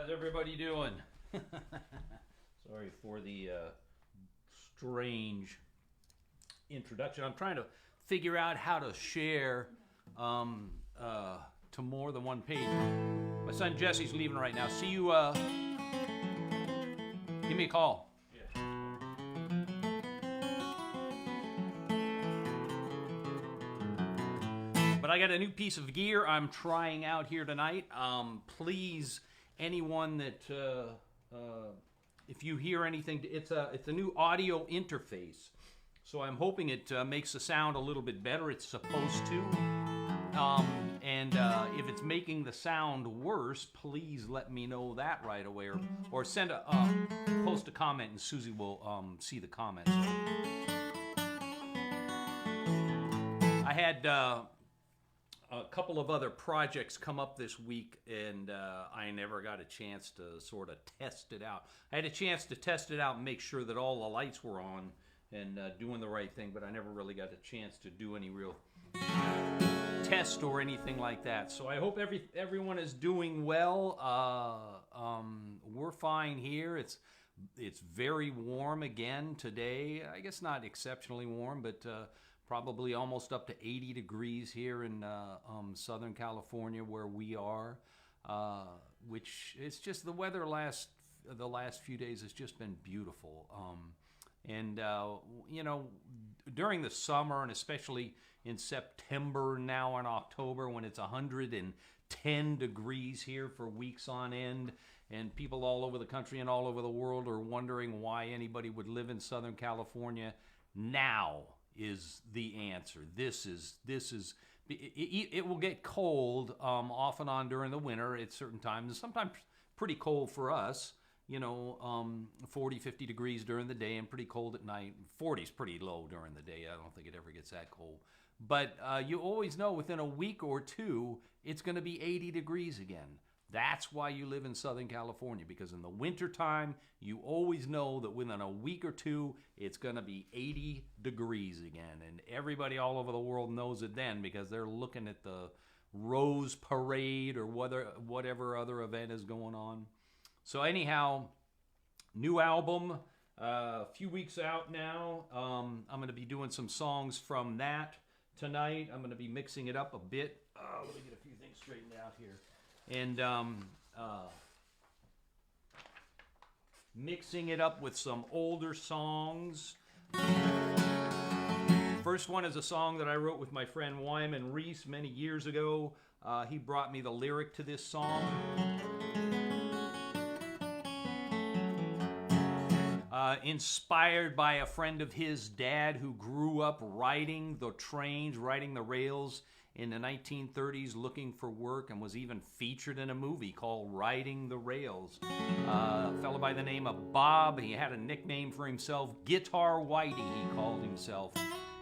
How's everybody doing? Sorry for the strange introduction. I'm trying to figure out how to share to more than one page. My son Jesse's leaving right now. See you. Give me a call. Yeah. But I got a new piece of gear I'm trying out here tonight. Please, anyone that if you hear anything, it's a new audio interface. So I'm hoping it makes the sound a little bit better. It's supposed to. And if it's making the sound worse, please let me know that right away, or send post a comment, and Susie will see the comments. I had a couple of other projects come up this week, and I never got a chance to sort of test it out. I had a chance to test it out and make sure that all the lights were on and doing the right thing, but I never really got a chance to do any real test or anything like that. So I hope everyone is doing well. We're fine here. It's very warm again today. I guess not exceptionally warm, but probably almost up to 80 degrees here in Southern California where we are, which it's just the weather the last few days has just been beautiful. And you know, during the summer, and especially in September, now in October, when it's 110 degrees here for weeks on end, and people all over the country and all over the world are wondering why anybody would live in Southern California, now is the answer. It will get cold off and on during the winter at certain times, and sometimes pretty cold for us. You know, 40, 50 degrees during the day and pretty cold at night. 40 is pretty low during the day. I don't think it ever gets that cold. But you always know within a week or two, it's going to be 80 degrees again. That's why you live in Southern California, because in the wintertime, you always know that within a week or two, it's going to be 80 degrees again. And everybody all over the world knows it then, because they're looking at the Rose Parade or whatever other event is going on. So anyhow, new album, a few weeks out now. I'm going to be doing some songs from that tonight. I'm going to be mixing it up a bit. Let me get a few things straightened out here. And mixing it up with some older songs. First one is a song that I wrote with my friend Wyman Reese many years ago. He brought me the lyric to this song. Inspired by a friend of his dad who grew up riding the trains, riding the rails in the 1930s, looking for work, and was even featured in a movie called Riding the Rails. A fellow by the name of Bob. He had a nickname for himself, Guitar Whitey, he called himself.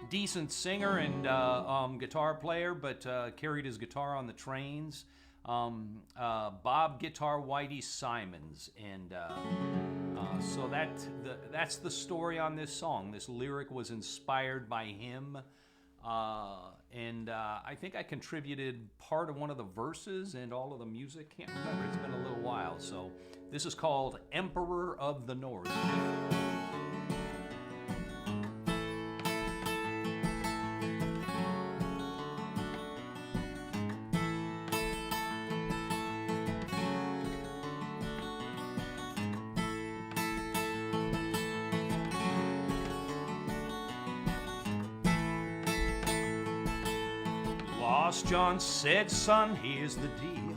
Decent singer and guitar player, but carried his guitar on the trains. Bob Guitar Whitey Simons, and so that's the story on this song. This lyric was inspired by him, and I think I contributed part of one of the verses and all of the music. Can't remember, it's been a little while. So this is called Emperor of the North. John said, son, here's the deal.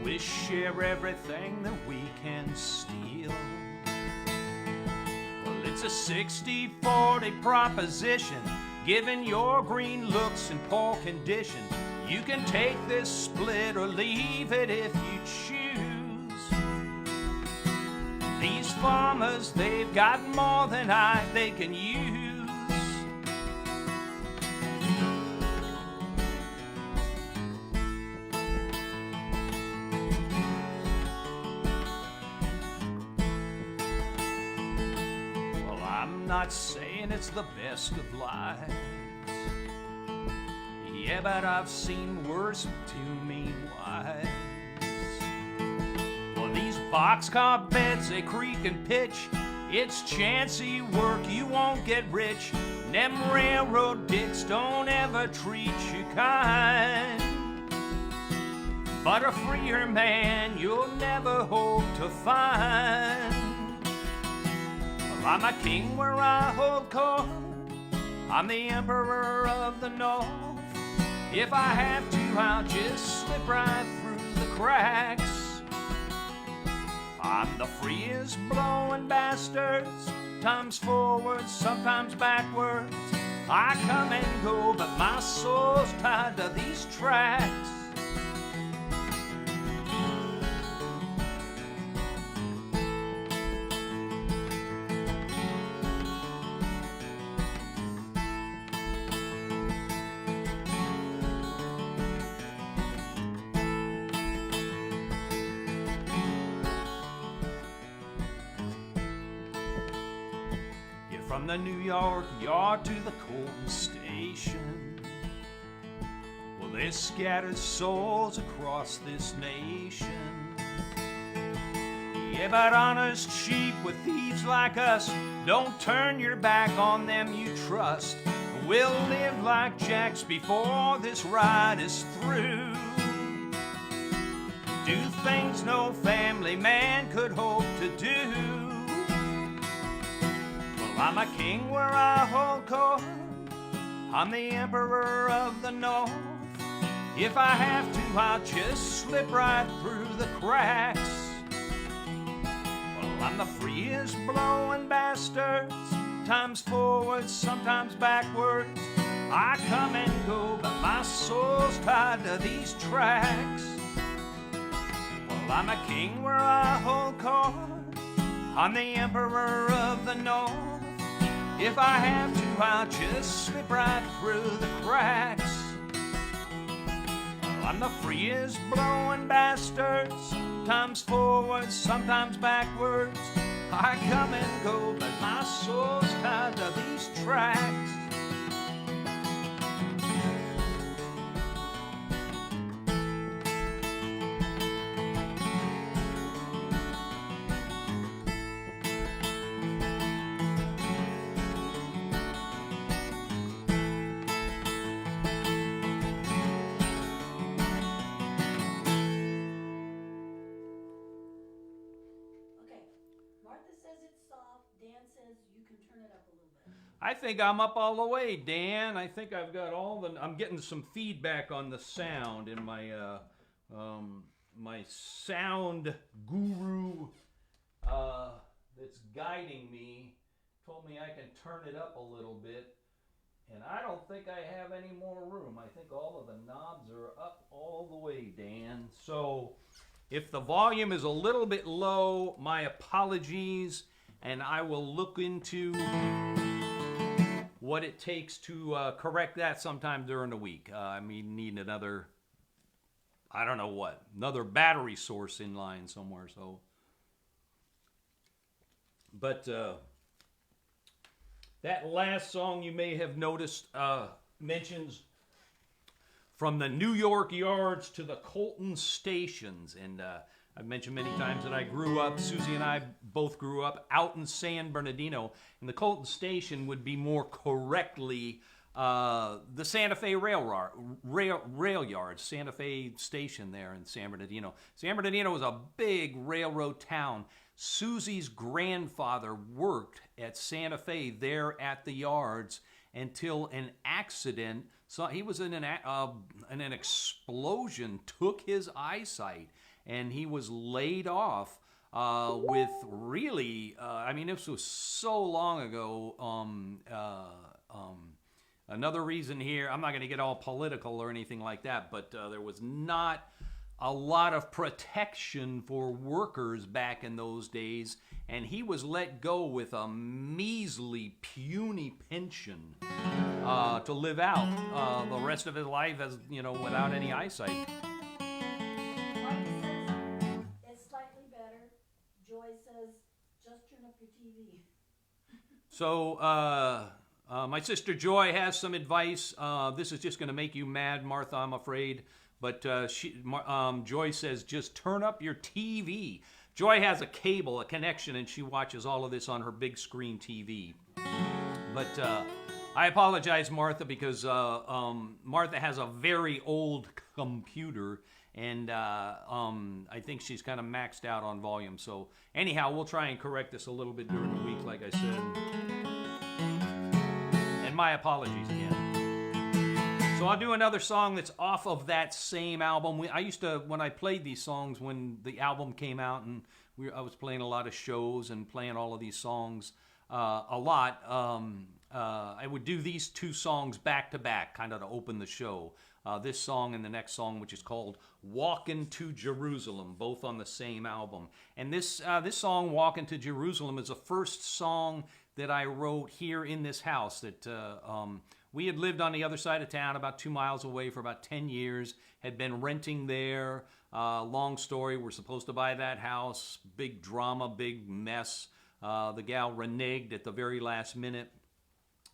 We share everything that we can steal. Well, it's a 60-40 proposition. Given your green looks and poor condition, you can take this split or leave it if you choose. These farmers, they've got more than they can use. Not saying it's the best of lives, yeah, but I've seen worse too mean wives. Boxcar beds, they creak and pitch. It's chancy work, you won't get rich. Them railroad dicks don't ever treat you kind. But a freer man you'll never hope to find. Well, I'm a king where I hold court. I'm the emperor of the north. If I have to, I'll just slip right through the cracks. I'm the freest blowing bastards, times forwards, sometimes backwards. I come and go, but my soul's tied to these tracks. From the New York yard to the Colton station, well, there's scattered souls across this nation. Yeah, but honest sheep with thieves like us, don't turn your back on them you trust. We'll live like jacks before this ride is through. Do things no family man could hope to do. I'm a king where I hold court. I'm the emperor of the north. If I have to, I'll just slip right through the cracks. Well, I'm the freest blowing bastards, times forwards, sometimes backwards. I come and go, but my soul's tied to these tracks. Well, I'm a king where I hold court. I'm the emperor of the north. If I have to, I'll just slip right through the cracks. Well, I'm the freest blowing bastards, times forwards, sometimes backwards. I come and go, but my soul's tied to these tracks. I think I'm up all the way, Dan. I think I've got all the... I'm getting some feedback on the sound in my my sound guru that's guiding me told me I can turn it up a little bit, and I don't think I have any more room. I think all of the knobs are up all the way, Dan. So if the volume is a little bit low, my apologies, and I will look into what it takes to correct that sometime during the week. I mean, need another, I don't know what, another battery source in line somewhere. So, but that last song you may have noticed mentions from the New York yards to the Colton stations. And I've mentioned many times that I grew up, Susie and I both grew up out in San Bernardino, and the Colton station would be more correctly the Santa Fe rail yard, Santa Fe station there in San Bernardino. San Bernardino was a big railroad town. Susie's grandfather worked at Santa Fe there at the yards until an accident. So he was in an explosion, took his eyesight, and he was laid off with really, I mean, this was so long ago. Another reason here, I'm not going to get all political or anything like that, but there was not a lot of protection for workers back in those days, and he was let go with a measly, puny pension to live out the rest of his life, as you know, without any eyesight. Marty says it's slightly better. Joy says just turn up your TV. So my sister Joy has some advice. This is just going to make you mad, Martha, I'm afraid. But Joy says just turn up your TV. Joy has a cable, a connection, and she watches all of this on her big screen TV. But I apologize, Martha, because Martha has a very old computer, and I think she's kind of maxed out on volume. So anyhow, we'll try and correct this a little bit during the week, like I said. And my apologies again. So I'll do another song that's off of that same album. I used to, when I played these songs, when the album came out, and I was playing a lot of shows and playing all of these songs a lot, I would do these two songs back to back, kind of to open the show. This song and the next song, which is called "Walkin' to Jerusalem," both on the same album. And this song, "Walkin' to Jerusalem," is the first song that I wrote here in this house. That we had lived on the other side of town, about 2 miles away, for about 10 years, had been renting there. Long story, we're supposed to buy that house. Big drama, big mess. The gal reneged at the very last minute,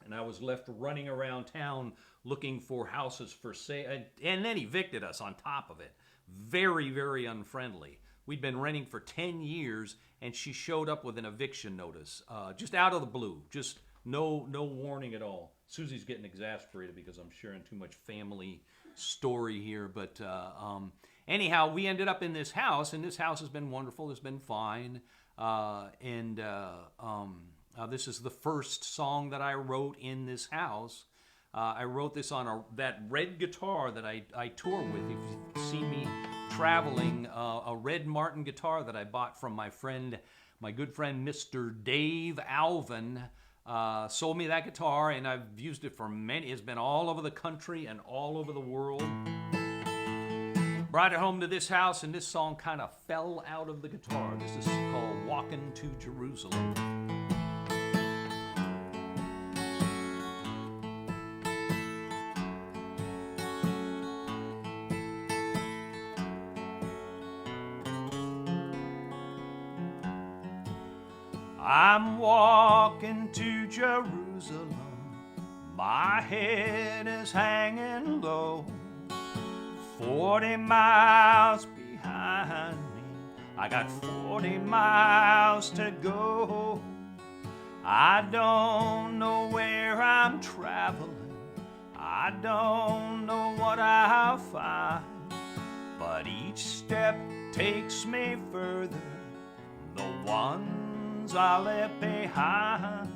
and I was left running around town looking for houses for sale, and then evicted us on top of it. Very, very unfriendly. We'd been renting for 10 years, and she showed up with an eviction notice, just out of the blue, just no warning at all. Susie's getting exasperated because I'm sharing too much family story here, but anyhow, we ended up in this house, and this house has been wonderful. It's been fine, this is the first song that I wrote in this house. I wrote this on that red guitar that I tour with. If you've seen me traveling, a red Martin guitar that I bought from my good friend, Mr. Dave Alvin, sold me that guitar, and I've used it for it's been all over the country and all over the world. Brought it home to this house, and this song kind of fell out of the guitar. This is called "Walkin' to Jerusalem." I'm walking to Jerusalem, my head is hanging low. 40 miles behind me, I got 40 miles to go. I don't know where I'm traveling, I don't know what I'll find, but each step takes me further, the ones I left behind.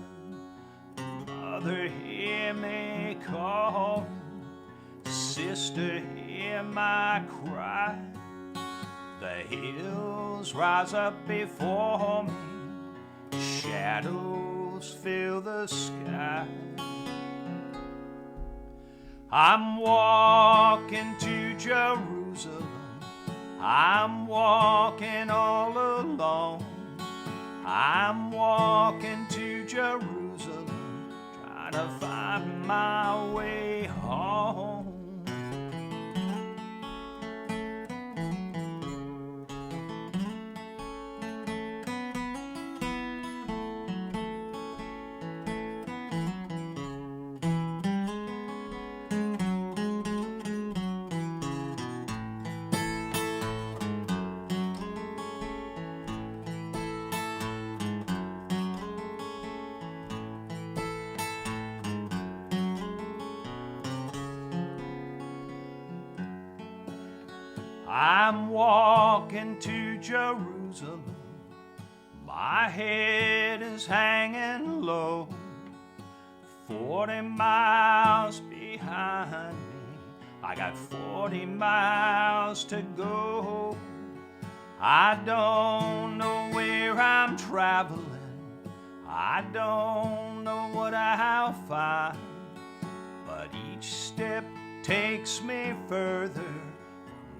Mother, hear me call, sister, hear my cry. The hills rise up before me, shadows fill the sky. I'm walking to Jerusalem, I'm walking all alone. I'm walking to Jerusalem, trying to find my way home. I'm walking to Jerusalem, my head is hanging low. 40 miles behind me, I got 40 miles to go. I don't know where I'm traveling, I don't know what I'll find, but each step takes me further,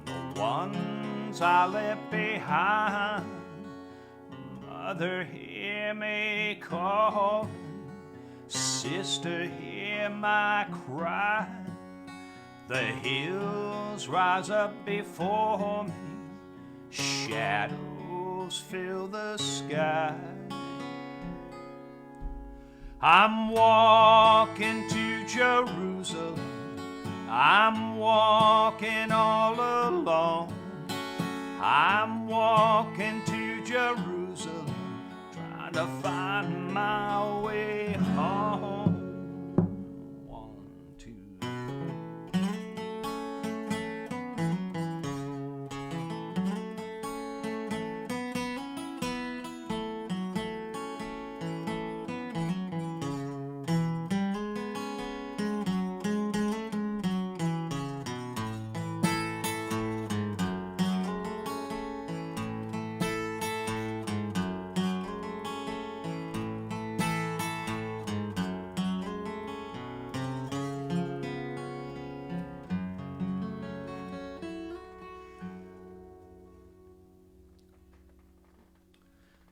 the ones I left behind. Mother, hear me calling, sister, hear my cry. The hills rise up before me, shadows fill the sky. I'm walking to Jerusalem, I'm walking all alone. I'm walking to Jerusalem, trying to find my way home. 1, 2.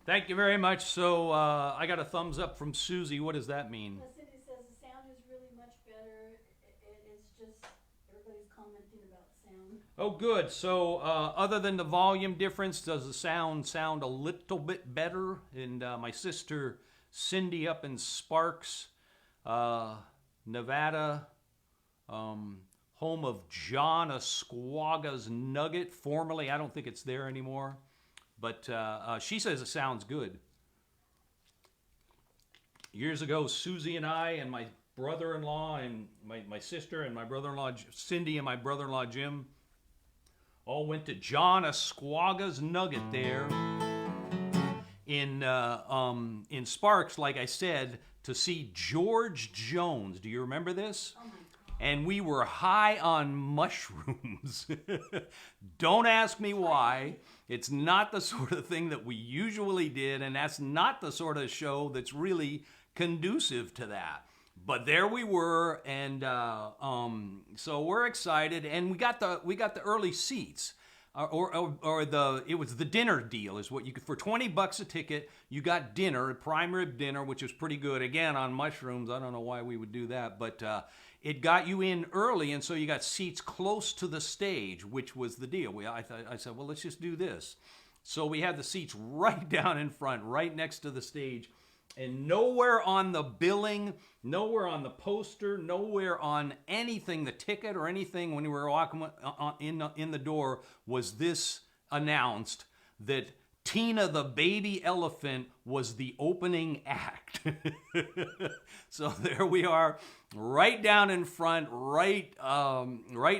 Thank you very much. So I got a thumbs up from Susie. What does that mean? Well, Cindy says the sound is really much better. It's just everybody's commenting about sound. Oh, good. So other than the volume difference, does the sound a little bit better? And my sister Cindy up in Sparks, Nevada, home of John Asquaga's Nugget. Formerly, I don't think it's there anymore. But she says it sounds good. Years ago, Susie and I and my brother-in-law and my sister and my brother-in-law Cindy and my brother-in-law Jim all went to John Asquaga's Nugget there in Sparks, like I said, to see George Jones. Do you remember this? Oh my God. And we were high on mushrooms. Don't ask me why. It's not the sort of thing that we usually did, and that's not the sort of show that's really conducive to that. But there we were, and so we're excited, and we got the early seats. It was the dinner deal is what you could, for $20 a ticket, you got dinner, prime rib dinner, which was pretty good. Again, on mushrooms, I don't know why we would do that, but it got you in early, and so you got seats close to the stage, which was the deal. I said, well, let's just do this. So we had the seats right down in front, right next to the stage, and nowhere on the billing, nowhere on the poster, nowhere on anything, the ticket or anything when we were walking in the door was this announced that Tina the baby elephant was the opening act. So there we are, right down in front, right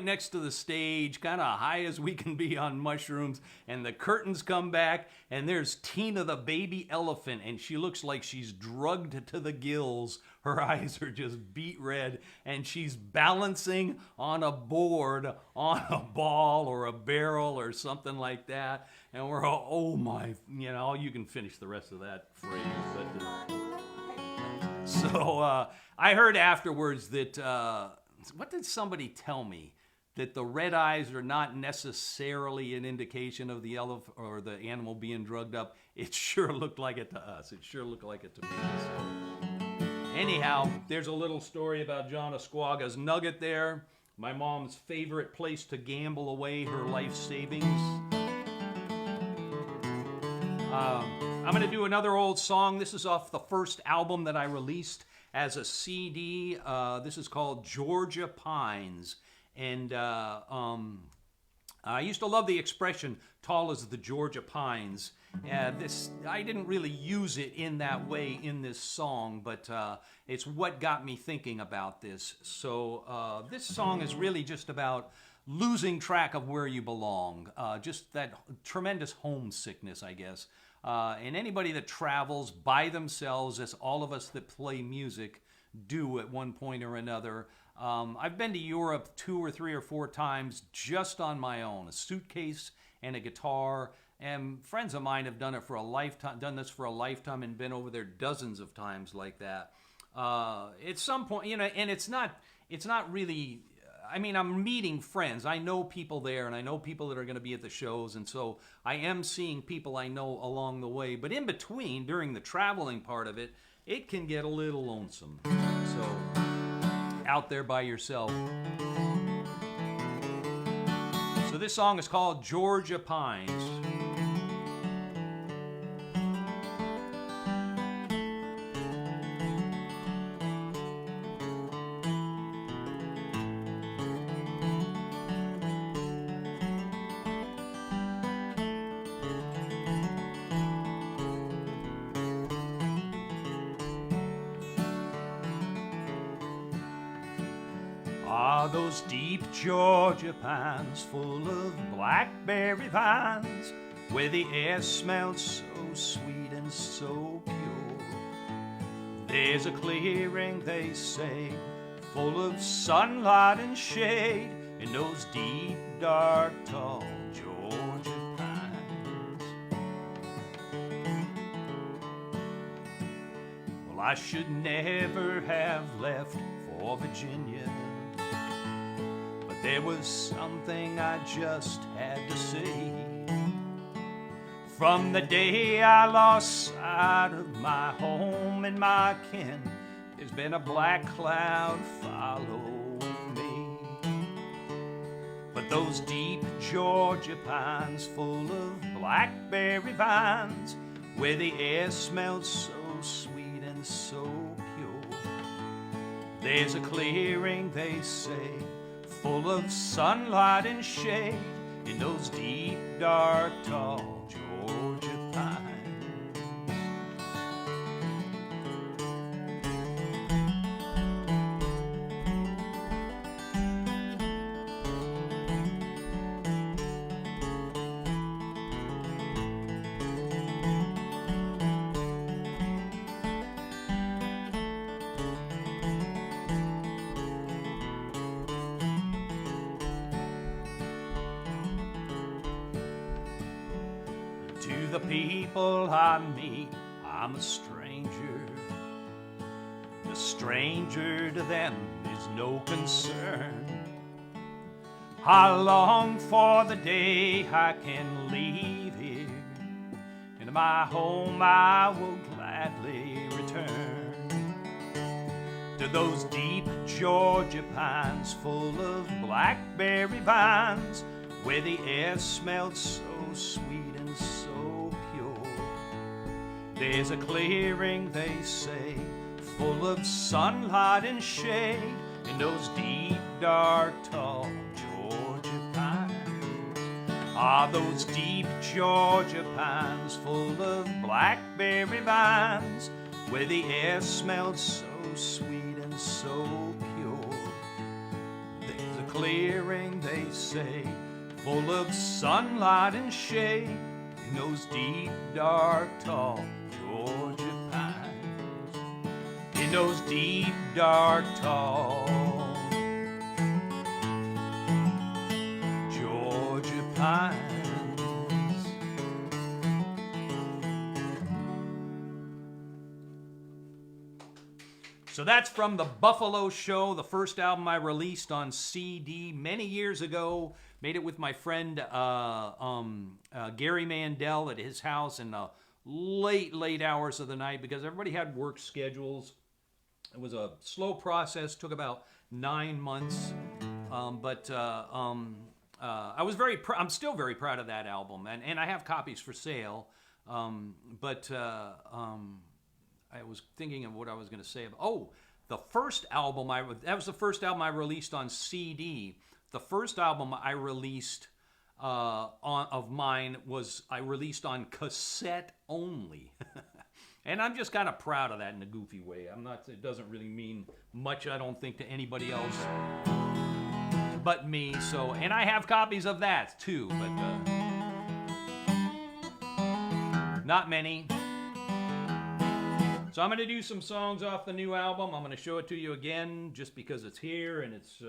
next to the stage, kind of high as we can be on mushrooms, and the curtains come back, and there's Tina the baby elephant, and she looks like she's drugged to the gills. Her eyes are just beet red, and she's balancing on a board, on a ball or a barrel or something like that. And we're all, oh my, you can finish the rest of that phrase. But, so I heard afterwards that, what did somebody tell me? That the red eyes are not necessarily an indication of the elephant or the animal being drugged up. It sure looked like it to us. It sure looked like it to me. So. Anyhow, there's a little story about John Asquaga's Nugget there. My mom's favorite place to gamble away her life savings. I'm going to do another old song. This is off the first album that I released as a CD. This is called Georgia Pines. And I used to love the expression, tall as the Georgia Pines. I didn't really use it in that way in this song, but it's what got me thinking about this. So this song is really just about losing track of where you belong. Just that tremendous homesickness, I guess. And anybody that travels by themselves, as all of us that play music do at one point or another. I've been to Europe 2 or 3 or 4 times just on my own. A suitcase and a guitar. And friends of mine have done it for a lifetime, done this for a lifetime, and been over there dozens of times like that. At some point, and it's not really. I mean, I'm meeting friends. I know people there, and I know people that are going to be at the shows, and so I am seeing people I know along the way. But in between, during the traveling part of it, it can get a little lonesome. So, out there by yourself. So this song is called Georgia Pines. Ah, those deep Georgia pines full of blackberry vines, where the air smells so sweet and so pure. There's a clearing, they say, full of sunlight and shade, in those deep, dark, tall Georgia pines. Well, I should never have left for Virginia, but there was something I just had to say. From the day I lost sight of my home and my kin, there's been a black cloud following me. But those deep Georgia pines full of blackberry vines, where the air smells so sweet and so pure. There's a clearing, they say, full of sunlight and shade, in those deep, dark, tall Georgia pines. To the people I meet, I'm a stranger. The stranger to them is no concern. I long for the day I can leave here, and to my home I will gladly return. To those deep Georgia pines full of blackberry vines, where the air smelled so sweet and so pure. There's a clearing, they say, full of sunlight and shade, in those deep, dark, tall Georgia pines. Ah, those deep Georgia pines full of blackberry vines, where the air smelled so sweet and so pure. There's a clearing, they say, full of sunlight and shade, in those deep, dark, tall Georgia pines. In those deep, dark, tall Georgia pines. So that's from the Buffalo Show, the first album I released on CD many years ago. Made it with my friend Gary Mandel at his house in the late hours of the night, because everybody had work schedules. It was a slow process, took about 9 months, but I was I'm still very proud of that album, and I have copies for sale. But I was thinking of what I was going to say. The first album that was the first album I released on CD. The first album I released of mine was I released on cassette only. And I'm just kind of proud of that in a goofy way. It doesn't really mean much, I don't think, to anybody else but me. So, and I have copies of that too, but not many. So I'm going to do some songs off the new album. I'm going to show it to you again just because it's here, and it's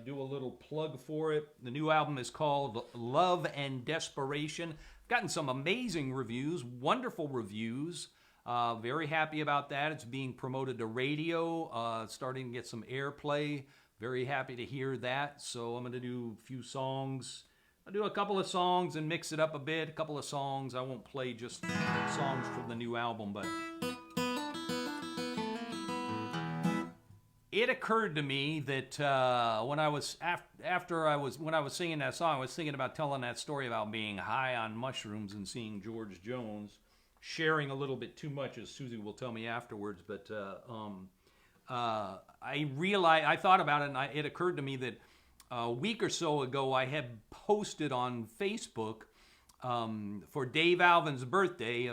do a little plug for it. The new album is called Love and Desperation. I've gotten some amazing reviews, wonderful reviews. Very happy about that. It's being promoted to radio, starting to get some airplay. Very happy to hear that. So I'm going to do a few songs. I'll do a couple of songs and mix it up a bit. A couple of songs. I won't play just songs from the new album, but it occurred to me that when I was singing that song, I was thinking about telling that story about being high on mushrooms and seeing George Jones, sharing a little bit too much, as Susie will tell me afterwards. But I thought about it, and it occurred to me that a week or so ago I had posted on Facebook for Dave Alvin's birthday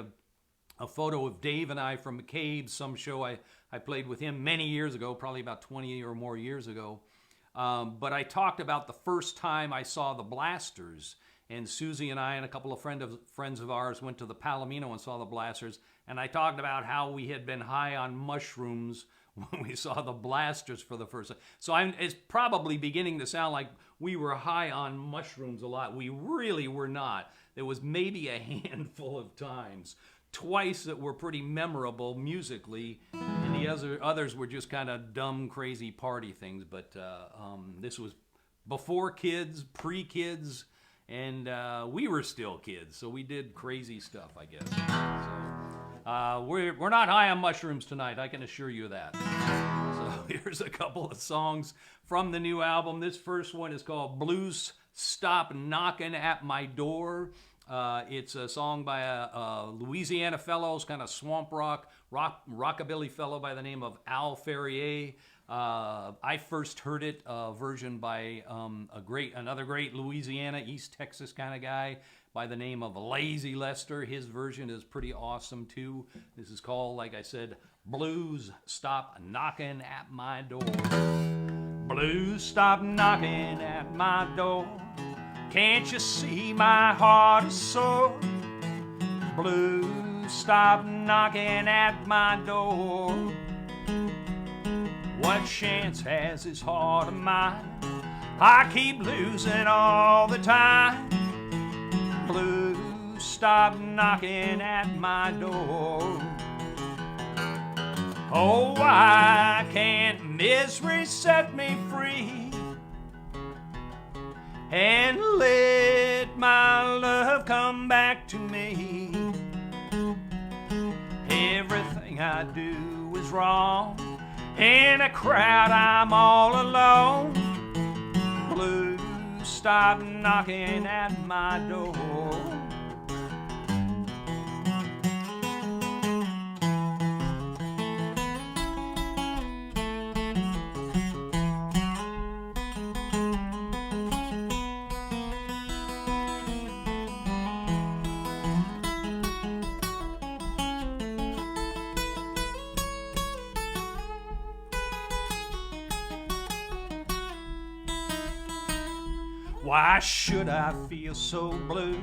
a photo of Dave and I from McCabe's, some show I played with him many years ago, probably about 20 or more years ago. But I talked about the first time I saw the Blasters, and Susie and I and a couple of friends of ours went to the Palomino and saw the Blasters, and I talked about how we had been high on mushrooms when we saw the Blasters for the first time. So it's probably beginning to sound like we were high on mushrooms a lot. We really were not. There was maybe a handful of times, twice that were pretty memorable musically, and the others were just kind of dumb, crazy party things. But this was before kids, pre-kids, and we were still kids, so we did crazy stuff, I guess. So, we're not high on mushrooms tonight, I can assure you that. So here's a couple of songs from the new album. This first one is called Blues Stop Knocking at My Door. It's a song by a Louisiana fellow, kind of swamp rockabilly fellow by the name of Al Ferrier. I first heard it, a version by another great Louisiana, East Texas kind of guy by the name of Lazy Lester. His version is pretty awesome too. This is called, like I said, Blues Stop Knocking at My Door. Blues stop knocking at my door. Can't you see my heart is sore? Blues stop knocking at my door. What chance has this heart of mine? I keep losing all the time. Blues stop knocking at my door. Oh, why can't misery set me free and let my love come back to me? Everything I do is wrong. In a crowd I'm all alone. Blues stop knocking at my door. Why should I feel so blue?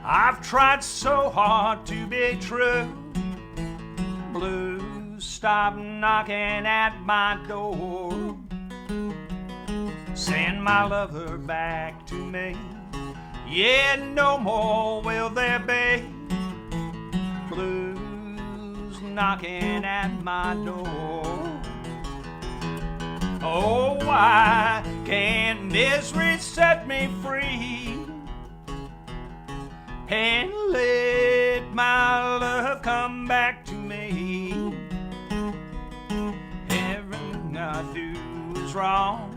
I've tried so hard to be true. Blues stop knocking at my door. Send my lover back to me. Yeah, no more will there be blues knocking at my door. Oh, why can't misery set me free and let my love come back to me? Everything I do is wrong.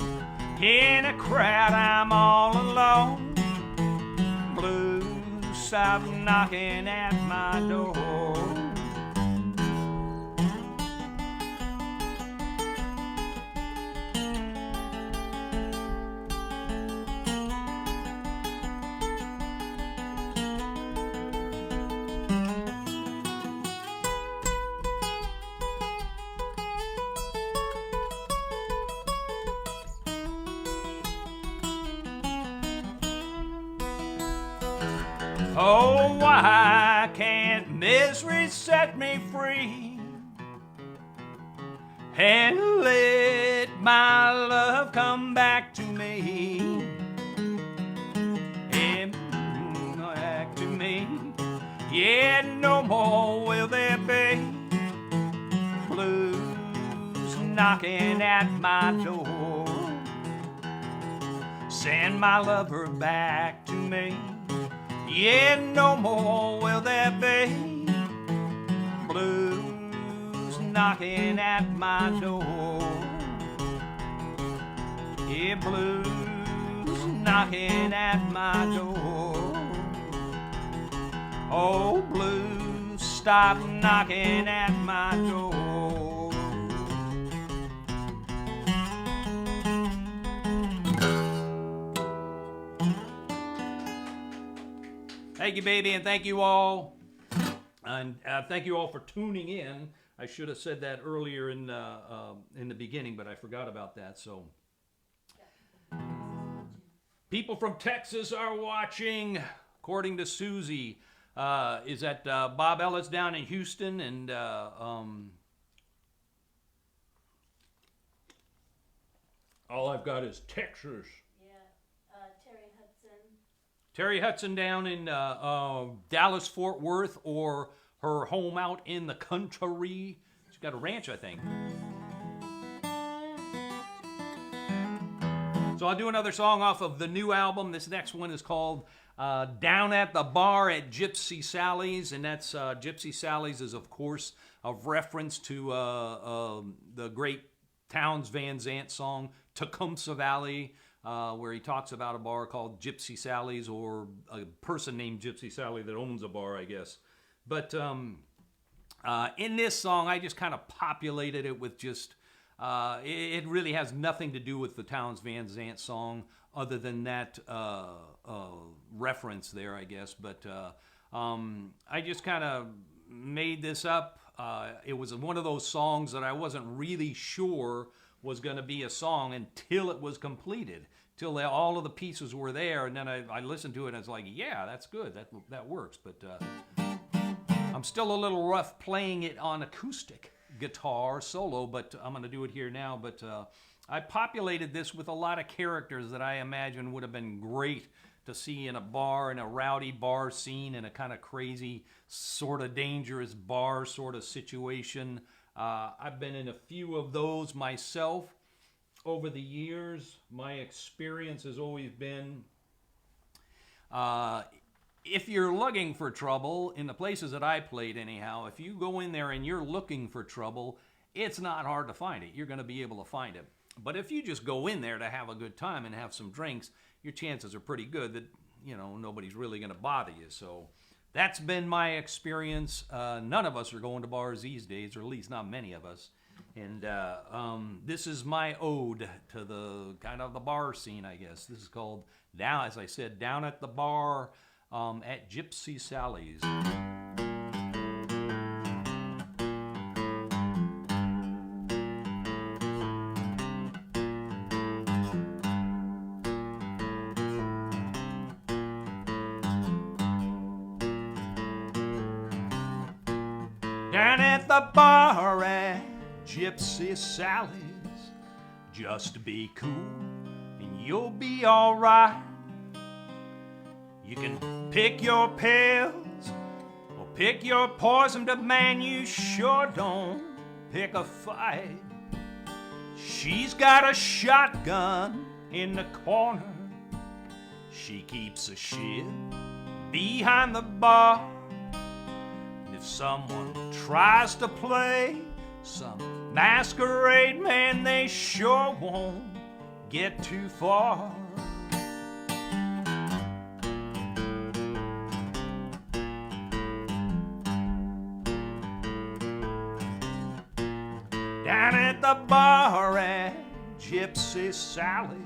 In a crowd I'm all alone. Blues stop knocking at my door. Oh, why can't misery set me free and let my love come back to me? And back to me. Yeah, no more will there be blues knocking at my door. Send my lover back to me. Yeah, no more will there be blues knocking at my door. Yeah, blues knocking at my door. Oh, blues, stop knocking at my door. Thank you, baby, and thank you all. And thank you all for tuning in. I should have said that earlier in the beginning, but I forgot about that. So People from Texas are watching, according to Susie. Is that Bob Ellis down in Houston? And all I've got is Texas. Yeah, Terry Hudson. Terry Hudson down in Dallas, Fort Worth, or her home out in the country. She's got a ranch, I think. So I'll do another song off of the new album. This next one is called Down at the Bar at GYPSY SALLY'S, and that's GYPSY SALLY'S is, of course, a reference to the great Townes Van Zandt song, Tecumseh Valley, where he talks about a bar called GYPSY SALLY'S, or a person named GYPSY Sally that owns a bar, I guess. But in this song, I just kind of populated it with just... it really has nothing to do with the Townes Van Zandt song, other than that reference there, I guess. But I just kind of made this up. It was one of those songs that I wasn't really sure was going to be a song until it was completed, till all of the pieces were there, and then I listened to it and it's like, yeah, that's good, that works. But I'm still a little rough playing it on acoustic guitar solo, but I'm going to do it here now. But I populated this with a lot of characters that I imagine would have been great to see in a bar, in a rowdy bar scene, in a kind of crazy, sort of dangerous bar sort of situation. I've been in a few of those myself over the years. My experience has always been, if you're looking for trouble, in the places that I played anyhow, if you go in there and you're looking for trouble, it's not hard to find it. You're going to be able to find it. But if you just go in there to have a good time and have some drinks, your chances are pretty good that, you know, nobody's really going to bother you. So that's been my experience. None of us are going to bars these days, or at least not many of us. And this is my ode to the kind of the bar scene, I guess. This is called, Down, as I said, Down at the Bar at GYPSY SALLY'S. Down at the bar at GYPSY SALLY'S, just be cool and you'll be alright. You can pick your pills or pick your poison, but man, you sure don't pick a fight. She's got a shotgun in the corner. She keeps a ship behind the bar. And if someone tries to play some masquerade, man, they sure won't get too far. Down at the bar at GYPSY SALLY'S,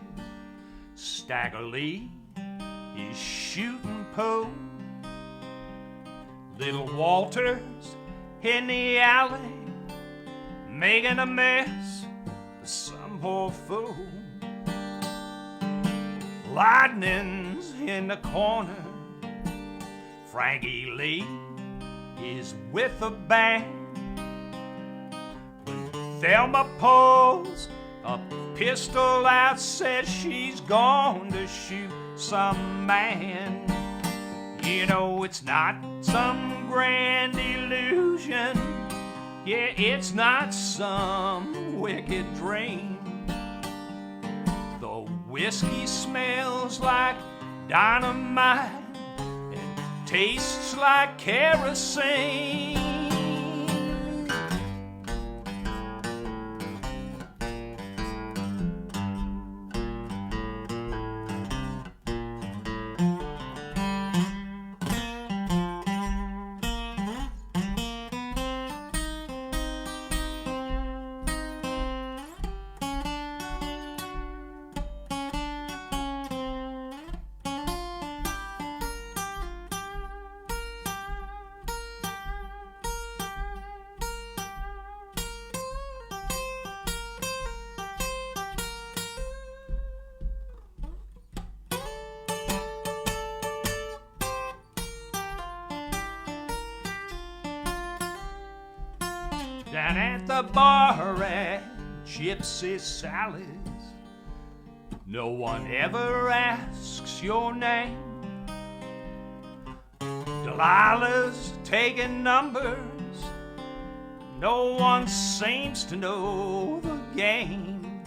Stagger Lee is shooting pool. Little Walter's in the alley, making a mess of some poor fool. Lightning's in the corner. Frankie Lee is with the band. Thelma pulls a pistol out, says she's going to shoot some man. You know, it's not some grand illusion. Yeah, it's not some wicked dream. The whiskey smells like dynamite and tastes like kerosene. down at the bar at Gypsy Sally's. No one ever asks your name. Delilah's taking numbers. No one seems to know the game.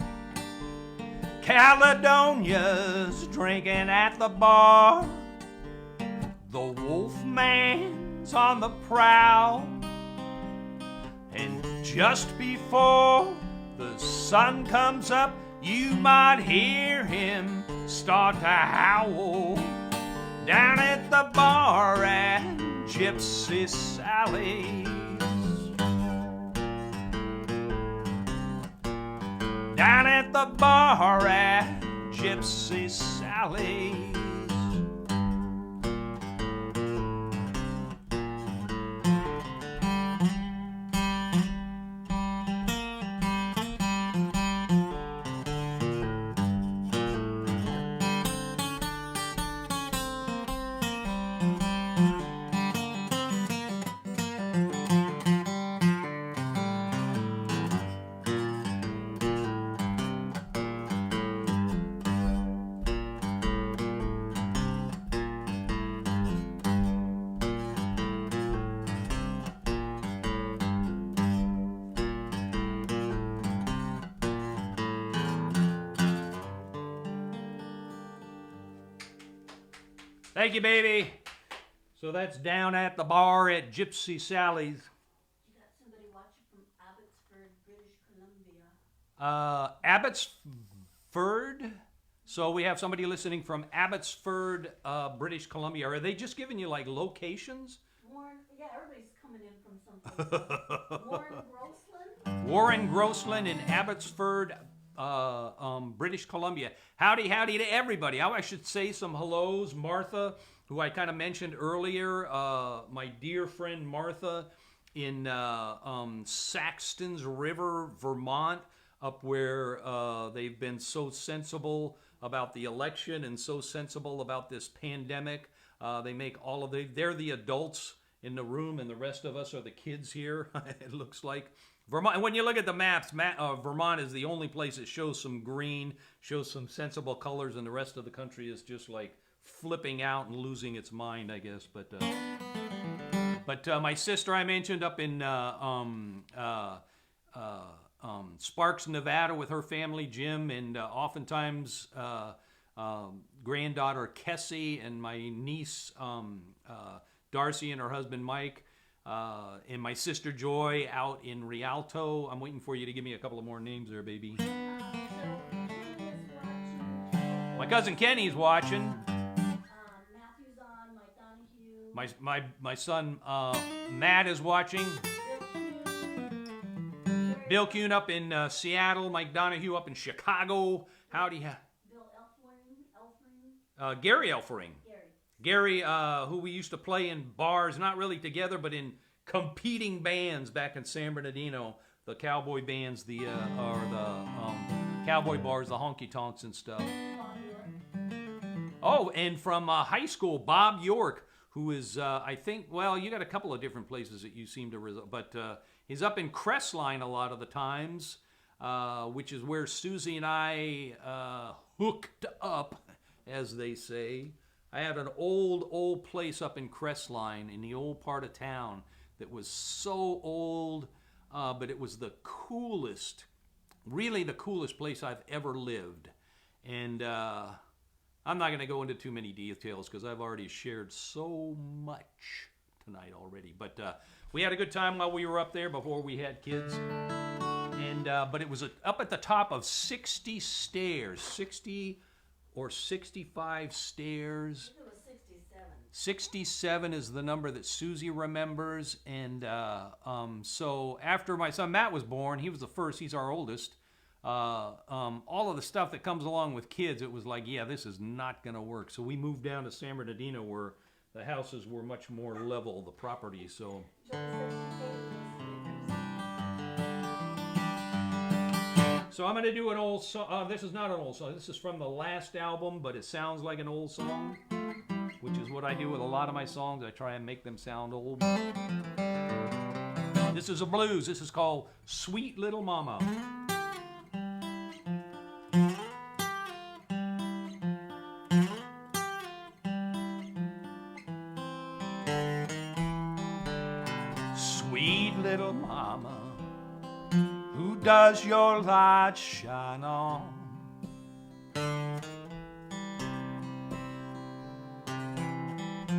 Caledonia's drinking at the bar. The Wolfman's on the prowl. And just before the sun comes up, you might hear him start to howl down at the bar at Gypsy Sally's. Down at the bar at Gypsy Sally's. Thank you, baby. So that's down at the bar at Gypsy Sally's. You got somebody watching from Abbotsford, British Columbia. Abbotsford. So we have somebody listening from Abbotsford, British Columbia. Are they just giving you like locations? Warren, yeah, everybody's coming in from someplace. Warren Grossland. Warren Grossland in Abbotsford, British Columbia. Howdy, howdy to everybody. I should say some hellos. Martha, who I kind of mentioned earlier, my dear friend Martha in Saxton's River, Vermont, up where they've been so sensible about the election and so sensible about this pandemic. They make all of they're the adults in the room and the rest of us are the kids here, it looks like. Vermont, when you look at the maps, Vermont is the only place that shows some green, shows some sensible colors, and the rest of the country is just like flipping out and losing its mind, I guess. But my sister I mentioned up in Sparks, Nevada, with her family, Jim, and oftentimes granddaughter Kessie and my niece Darcy and her husband Mike. And my sister Joy out in Rialto. I'm waiting for you to give me a couple of more names there, baby. My cousin Kenny's watching. Matthew's on, Mike Donahue. My son Matt is watching. Bill Kuhn up in Seattle. Mike Donahue up in Chicago. Howdy. Bill Elfring. Gary Elfring. Gary, who we used to play in bars, not really together, but in competing bands back in San Bernardino, the cowboy bands, the cowboy bars, the honky tonks and stuff. Oh, and from high school, Bob York, who is, I think, well, you got a couple of different places that you seem to result, but he's up in Crestline a lot of the times, which is where Susie and I hooked up, as they say. I had an old place up in Crestline in the old part of town that was so old, but it was the coolest, really the coolest place I've ever lived. And I'm not going to go into too many details because I've already shared so much tonight already. But we had a good time while we were up there before we had kids. And but it was up at the top of 60 stairs, 60 or 65 stairs. I think it was 67. 67 is the number that Susie remembers. And so after my son Matt was born, he was the first, he's our oldest. All of the stuff that comes along with kids, it was like, yeah, this is not going to work. So we moved down to San Bernardino where the houses were much more level, the property. So I'm going to do an old song. This is not an old song. This is from the last album, but it sounds like an old song, which is what I do with a lot of my songs. I try and make them sound old. This is a blues. This is called Sweet Little Mama. Sweet little mama, who does your light shine on?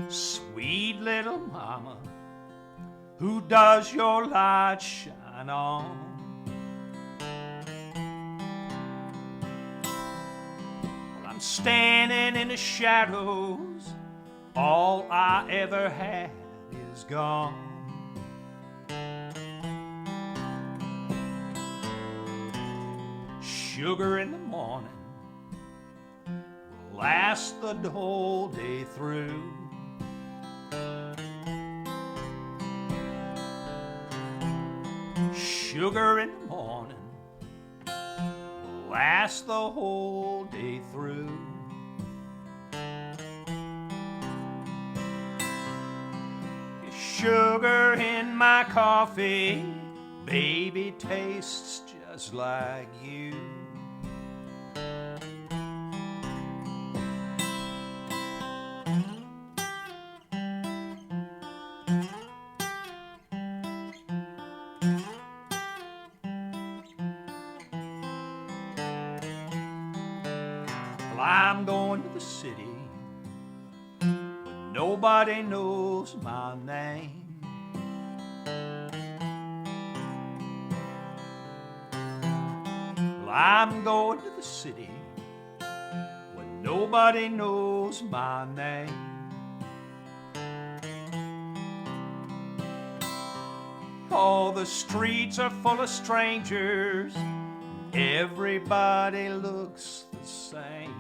Sweet little mama, who does your light shine on? Well, I'm standing in the shadows, all I ever had is gone. Sugar in the morning will last the whole day through. Sugar in the morning will last the whole day through. Sugar in my coffee, baby, tastes just like you. I'm going to the city, but nobody knows my name. Well, I'm going to the city, but nobody knows my name. All the streets are full of strangers, everybody looks the same.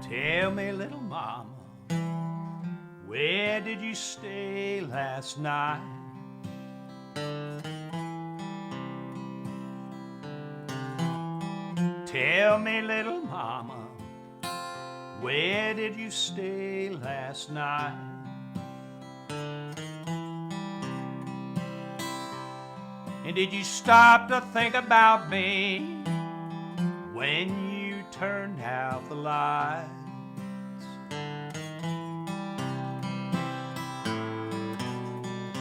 Tell me, little mama, where did you stay last night? Tell me, little mama, where did you stay last night? And did you stop to think about me when you turned out the lights?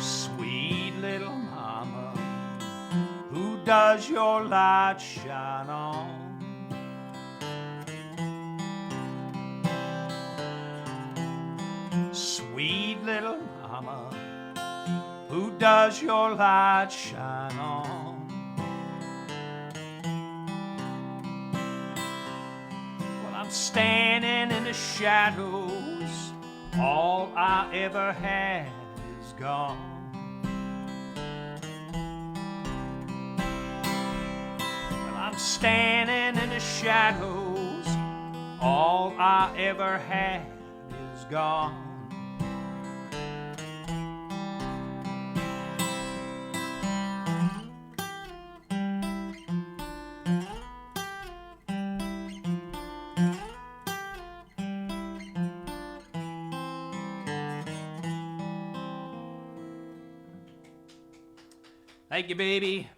Sweet little mama, who does your light shine on? Sweet little mama, who does your light shine on? Well, I'm standing in the shadows, all I ever had is gone. Well, I'm standing in the shadows, all I ever had is gone. Thank you, baby.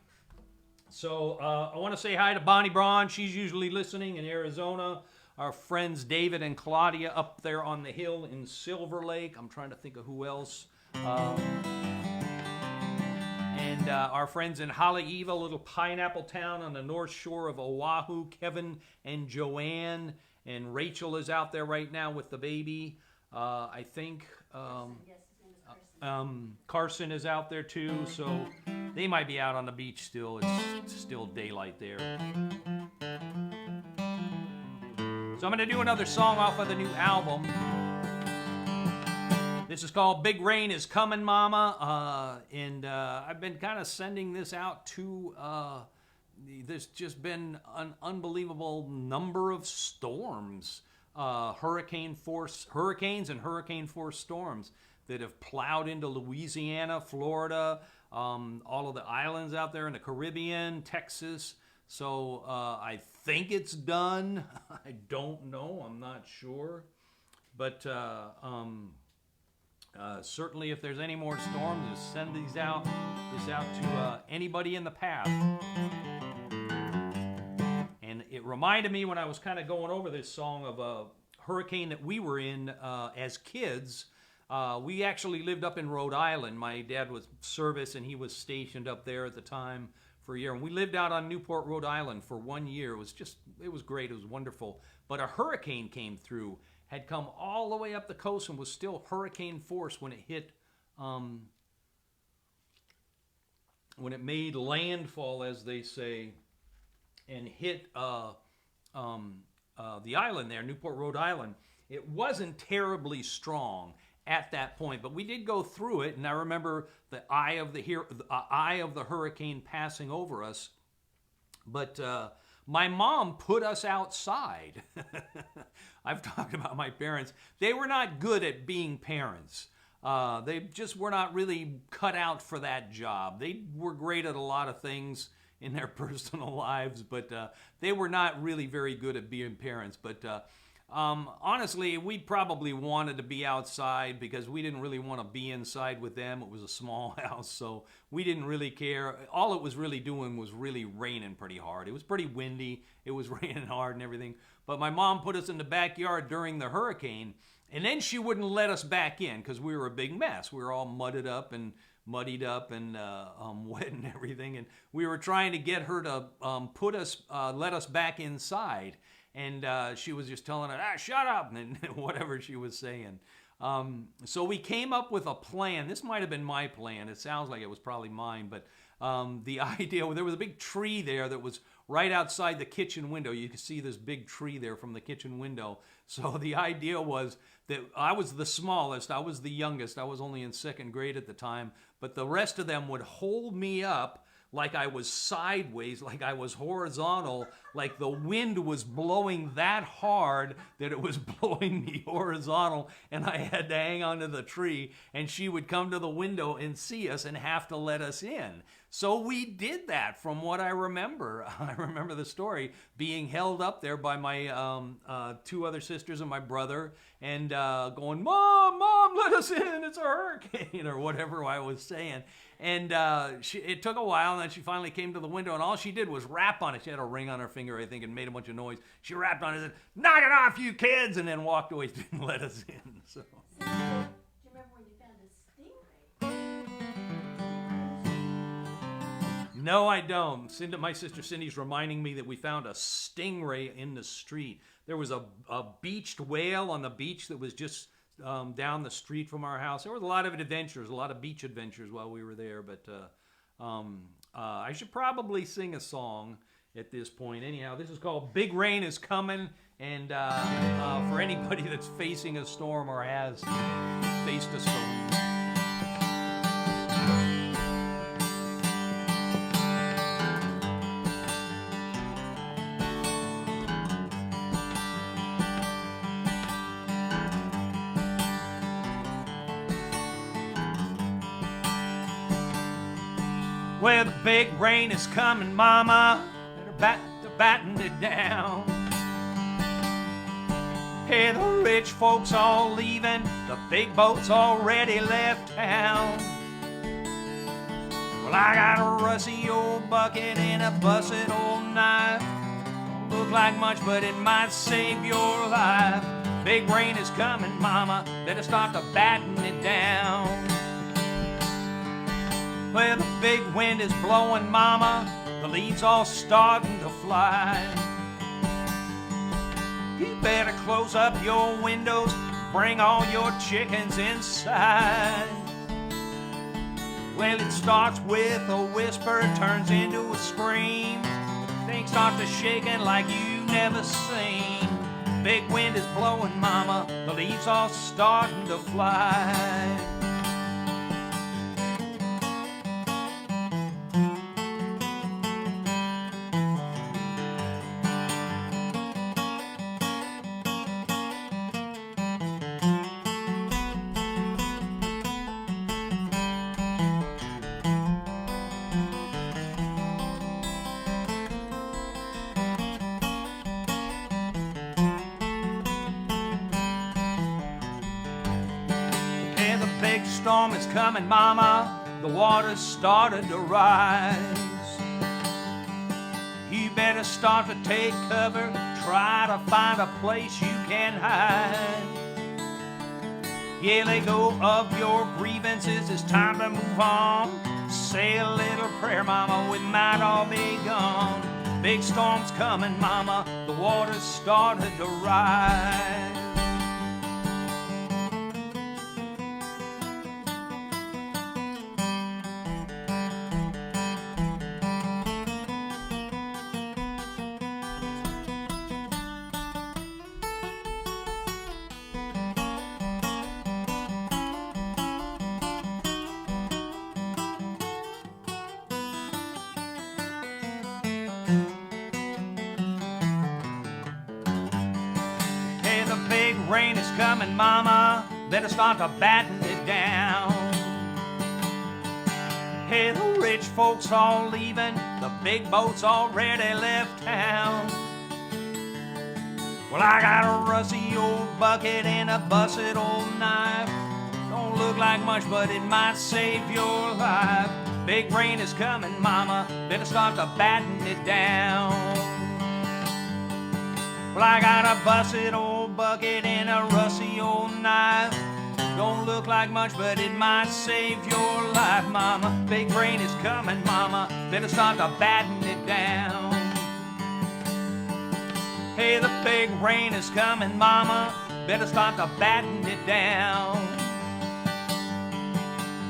So I want to say hi to Bonnie Braun. She's usually listening in Arizona. Our friends David and Claudia up there on the hill in Silver Lake. I'm trying to think of who else. And our friends in Haleiwa, a little pineapple town on the north shore of Oahu, Kevin and Joanne. and Rachel is out there right now with the baby. I think Yes, his name is Carson. Carson is out there too, so they might be out on the beach still. It's still daylight there. So I'm going to do another song off of the new album. This is called Big Rain is Coming, Mama. And I've been kind of sending this out to... there's just been an unbelievable number of storms. Hurricanes and hurricane-force storms that have plowed into Louisiana, Florida, all of the islands out there in the Caribbean, Texas. So I think it's done. I don't know. I'm not sure. But certainly if there's any more storms, just send these out to anybody in the path. And it reminded me when I was kind of going over this song of a hurricane that we were in as kids. We actually lived up in Rhode Island. My dad was service and he was stationed up there at the time for a year. And we lived out on Newport, Rhode Island for 1 year. It was great. It was wonderful. But a hurricane came through, had come all the way up the coast and was still hurricane force when it hit, when it made landfall, as they say, and hit the island there, Newport, Rhode Island. It wasn't terribly strong at that point, but we did go through it, and I remember the eye of the hurricane passing over us. But my mom put us outside. I've talked about my parents. They were not good at being parents. They just were not really cut out for that job. They were great at a lot of things in their personal lives, but they were not really very good at being parents. But honestly, we probably wanted to be outside because we didn't really want to be inside with them. It was a small house, so we didn't really care. All it was really doing was really raining pretty hard. It was pretty windy. It was raining hard and everything. But my mom put us in the backyard during the hurricane, and then she wouldn't let us back in because we were a big mess. We were all muddied up and wet and everything, and we were trying to get her to let us back inside, and she was just telling us, shut up, and whatever she was saying. So we came up with a plan. This might have been my plan. It sounds like it was probably mine, but the idea, there was a big tree there that was right outside the kitchen window. You can see this big tree there from the kitchen window. So the idea was that I was the smallest, I was the youngest, I was only in second grade at the time, but the rest of them would hold me up like I was sideways, like I was horizontal, like the wind was blowing that hard that it was blowing me horizontal, and I had to hang onto the tree, and she would come to the window and see us and have to let us in. So we did that from what I remember. I remember the story, being held up there by my two other sisters and my brother, and going, Mom, let us in, it's a hurricane, or whatever I was saying. And it took a while, and then she finally came to the window, and all she did was rap on it. She had a ring on her finger, I think, and made a bunch of noise. She rapped on it and said, knock it off, you kids, and then walked away, didn't let us in. So. Do you remember when you found a stingray? No, I don't. My sister Cindy's reminding me that we found a stingray in the street. There was a beached whale on the beach that was just down the street from our house. There was a lot of adventures, a lot of beach adventures while we were there, but I should probably sing a song at this point. Anyhow, this is called Big Rain is Coming, and for anybody that's facing a storm or has faced a storm. Well, the big rain is coming, Mama. They're batting it down. Hey, the rich folks all leaving. The big boats already left town. Well, I got a rusty old bucket and a busted old knife. Don't look like much, but it might save your life. Big rain is coming, Mama. Better start to batten it down. Well, the big wind is blowing, Mama. The leaves all starting to fly. You better close up your windows, bring all your chickens inside. Well, it starts with a whisper, turns into a scream. Things start to shaking like you never seen. Big wind is blowing, mama, the leaves are starting to fly. Storm is coming, mama, the water's started to rise. You better start to take cover, try to find a place you can hide. Yeah, let go of your grievances, it's time to move on. Say a little prayer, mama, we might all be gone. Big storm's coming, mama, the water's started to rise. Rain is coming, mama, better start to batten it down. Hey, the rich folks all leaving, the big boats already left town. Well, I got a rusty old bucket and a busted old knife. Don't look like much, but it might save your life. Big rain is coming, mama, better start to batten it down. Well, I got a busted old bucket and a rusty old knife. Don't look like much, but it might save your life, mama. Big rain is coming, mama, better start to batten it down. Hey, the big rain is coming, mama, better start to batten it down.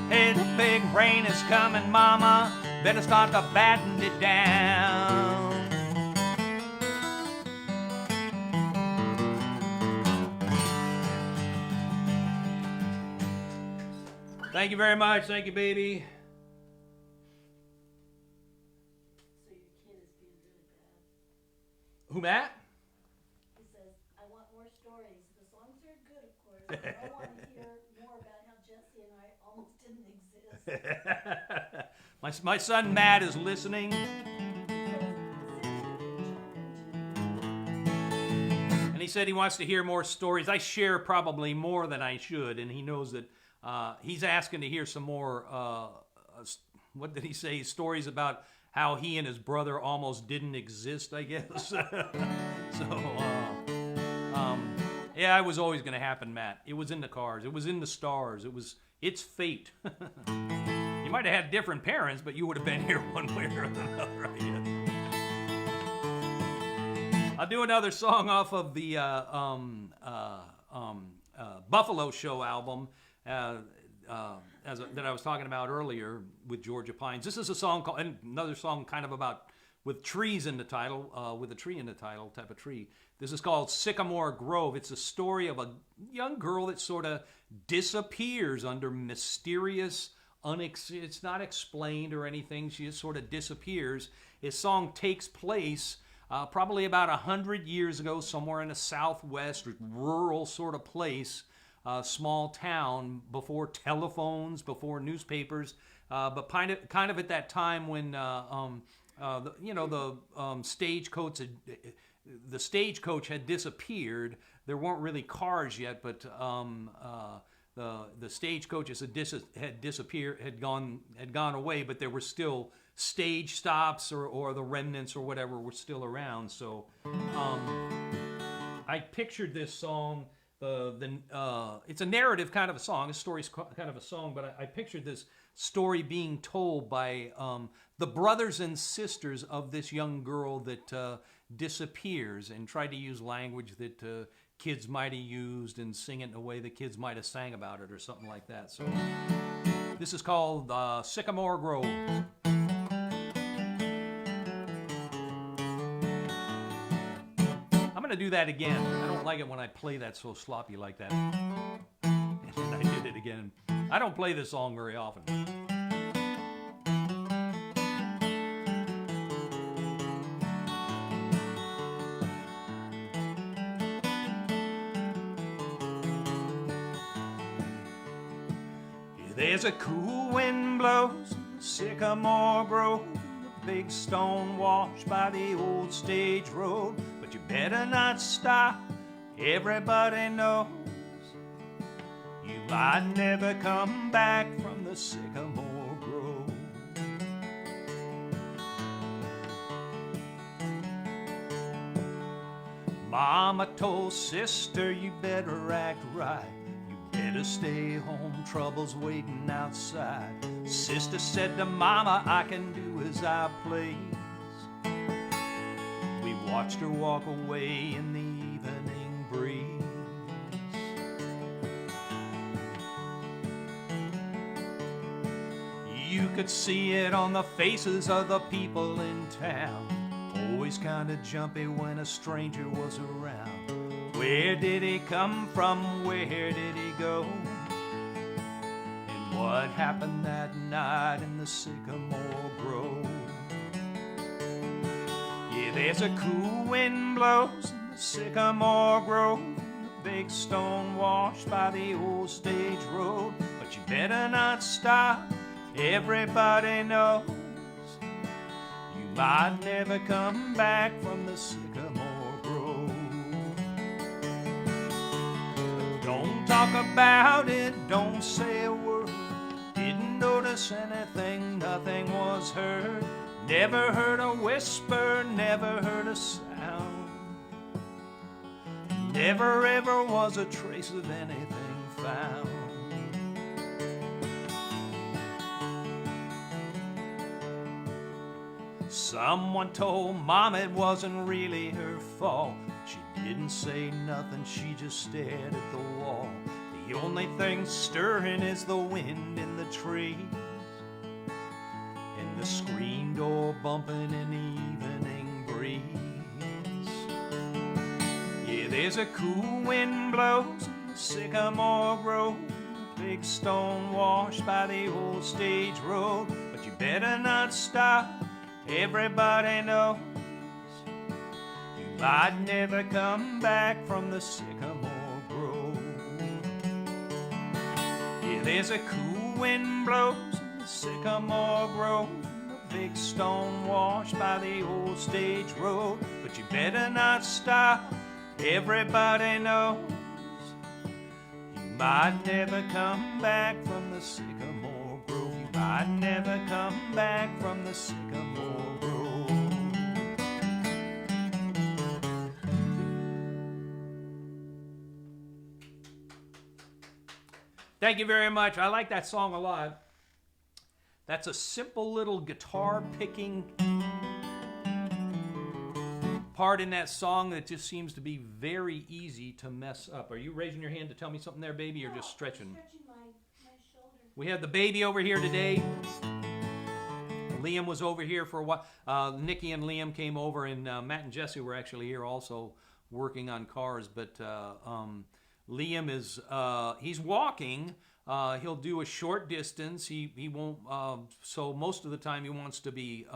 Hey, the big rain is coming, mama, better start to batten it down. Thank you very much. Thank you, baby. So your kid is being really bad. Who, Matt? He says, I want more stories. The songs are good, of course, but I want to hear more about how Jesse and I almost didn't exist. my son Matt is listening. And he said he wants to hear more stories. I share probably more than I should, and he knows that he's asking to hear some more, what did he say, stories about how he and his brother almost didn't exist, I guess. Yeah, it was always going to happen, Matt. It was in the cars. It was in the stars. It's fate. You might have had different parents, but you would have been here one way or another. I'll do another song off of the Buffalo Show album. That I was talking about earlier with Georgia Pines. This is a song called, and another song kind of about, with trees in the title, with a tree in the title, type of tree. This is called Sycamore Grove. It's a story of a young girl that sort of disappears under mysterious, it's not explained or anything. She just sort of disappears. This song takes place probably about 100 years ago, somewhere in the Southwest, rural sort of place. Small town, before telephones, before newspapers, but kind of at that time when the stagecoach had disappeared. There weren't really cars yet, but the stagecoaches had disappeared, had gone away, but there were still stage stops or the remnants or whatever were still around. So I pictured this song. It's a narrative kind of a song. A story's kind of a song, but I pictured this story being told by the brothers and sisters of this young girl that disappears and try to use language that kids might have used and sing it in a way that kids might have sang about it or something like that. So this is called Sycamore Grove. I'm going to do that again. I don't like it when I play that so sloppy like that. And I did it again. I don't play this song very often. There's a cool wind blows in the Sycamore Grove, a big stone wash by the old stage road. But you better not stop, everybody knows you might never come back from the Sycamore Grove. Mama told sister, you better act right. Better stay home, trouble's waiting outside. Sister said to Mama, I can do as I please. We watched her walk away in the evening breeze. You could see it on the faces of the people in town. Always kinda jumpy when a stranger was around. Where did he come from? Where did he go? And what happened that night in the Sycamore Grove? Yeah, there's a cool wind blows in the Sycamore Grove, a big stone wash by the old stage road. But you better not stop, everybody knows you might never come back from the Sycamore Grove. Don't talk about it, don't say a word. Didn't notice anything, nothing was heard. Never heard a whisper, never heard a sound. Never ever was a trace of anything found. Someone told Mom it wasn't really her fault. She didn't say nothing, she just stared at the wall. The only thing stirring is the wind in the trees and the screen door bumping in the evening breeze. Yeah, there's a cool wind blows in the Sycamore Grove, a big stone wash by the old stage road. But you better not stop, everybody knows you might never come back from the Sycamore Grove. Yeah, there's a cool wind blows in the Sycamore Grove, a big stone wash by the old stage road. But you better not stop, everybody knows you might never come back from the Sycamore Grove. You might never come back from the Sycamore Grove. Thank you very much. I like that song a lot. That's a simple little guitar picking part in that song that just seems to be very easy to mess up. Are you raising your hand to tell me something there, baby, or just stretching? I'm stretching my shoulder. We have the baby over here today. Liam was over here for a while. Nikki and Liam came over, and Matt and Jesse were actually here also working on cars. But Liam is he's walking. He'll do a short distance. He won't. So most of the time he wants to be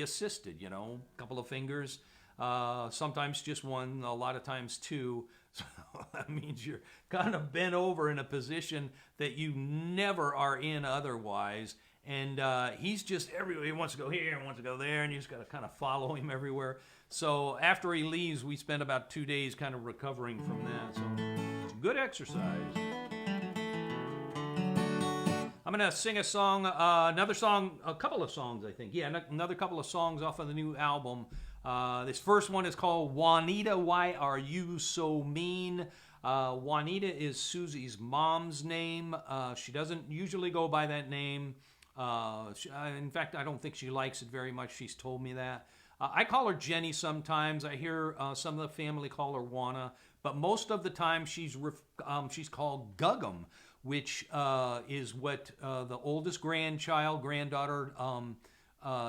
assisted. You know, a couple of fingers. Sometimes just one. A lot of times two. So that means you're kind of bent over in a position that you never are in otherwise. And he's just everywhere. He wants to go here and wants to go there, and you just got to kind of follow him everywhere. So after he leaves, we spend about 2 days kind of recovering from that. So it's good exercise. I'm going to sing a song, another song, a couple of songs, I think. Yeah, another couple of songs off of the new album. This first one is called Juanita, Why Are You So Mean? Juanita is Susie's mom's name. She doesn't usually go by that name. In fact, I don't think she likes it very much. She's told me that. I call her Jenny sometimes. I hear some of the family call her Juana, but most of the time she's called Guggum, which is what the oldest granddaughter,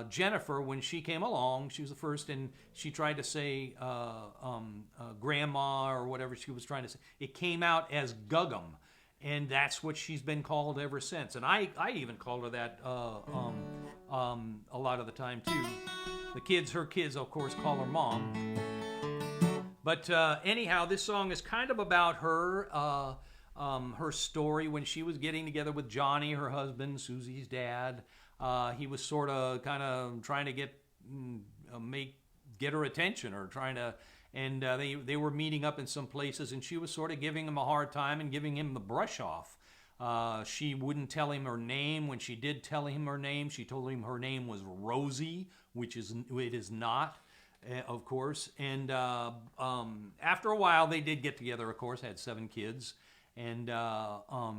Jennifer, when she came along, she was the first, and she tried to say grandma or whatever she was trying to say. It came out as Guggum, and that's what she's been called ever since. And I even called her that a lot of the time too. Her kids, of course, call her Mom. But anyhow, this song is kind of about her story when she was getting together with Johnny, her husband, Susie's dad. He was sort of kind of trying to get her attention, or trying to, and they were meeting up in some places, and she was sort of giving him a hard time and giving him the brush off. She wouldn't tell him her name. When she did tell him her name, she told him her name was Rosie, it is not, of course. And after a while, they did get together, of course, had 7 kids. And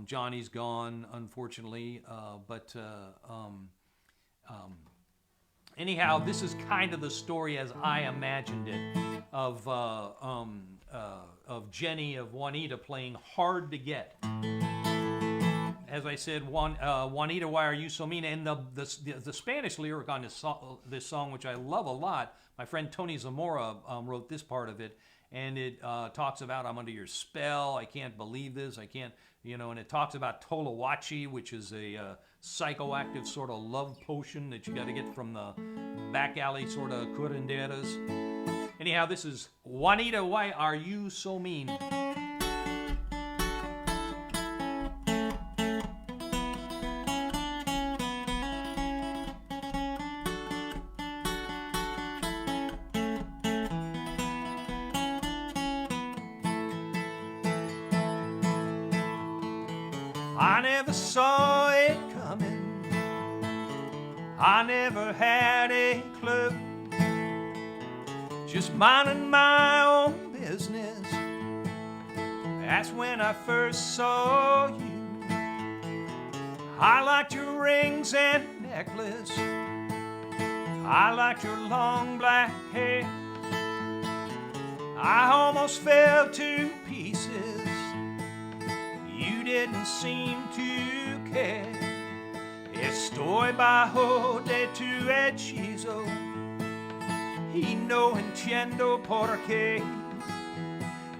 Johnny's gone, unfortunately. Anyhow, this is kind of the story as I imagined it of Jenny, of Juanita playing hard to get. As I said, Juanita, why are you so mean? And the Spanish lyric on this song, which I love a lot, my friend Tony Zamora wrote this part of it. And it talks about, I'm under your spell, I can't believe this, I can't, and it talks about Tolowachi, which is a psychoactive sort of love potion that you got to get from the back alley sort of curanderas. Anyhow, this is Juanita, why are you so mean? I never saw it coming, I never had a clue, just minding my own business, that's when I first saw you. I liked your rings and necklace, I liked your long black hair, I almost fell to pieces, you didn't seem to care. Estoy bajo de tu hechizo y no entiendo por qué.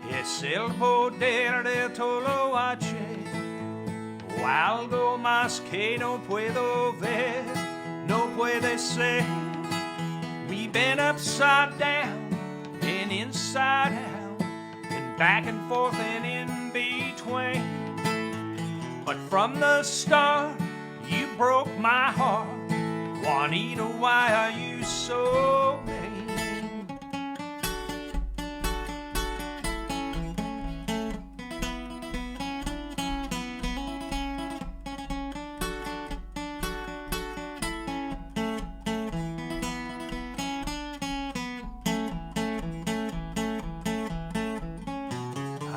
Es el poder de Toloache o algo más que no puedo ver. No puede ser. We've been upside down and inside out and back and forth and in between. But from the start, you broke my heart. Juanita, why are you so mean?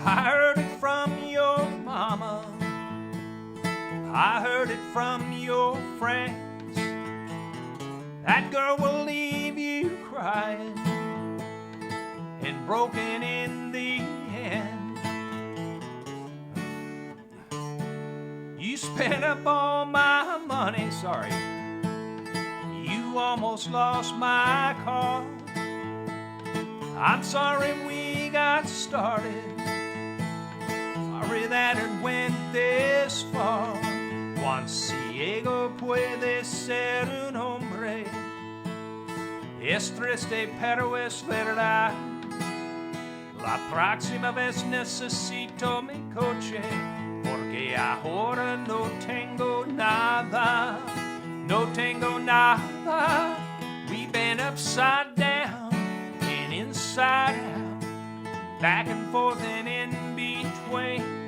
I heard it from your mama, I heard it from your friends. That girl will leave you crying and broken in the end. You spent up all my money, sorry. You almost lost my car. I'm sorry we got started. Sorry that it went this far. Juan ciego puede ser un hombre. Es triste pero es verdad. La próxima vez necesito mi coche, porque ahora no tengo nada. No tengo nada. We've been upside down and inside out, back and forth and in between.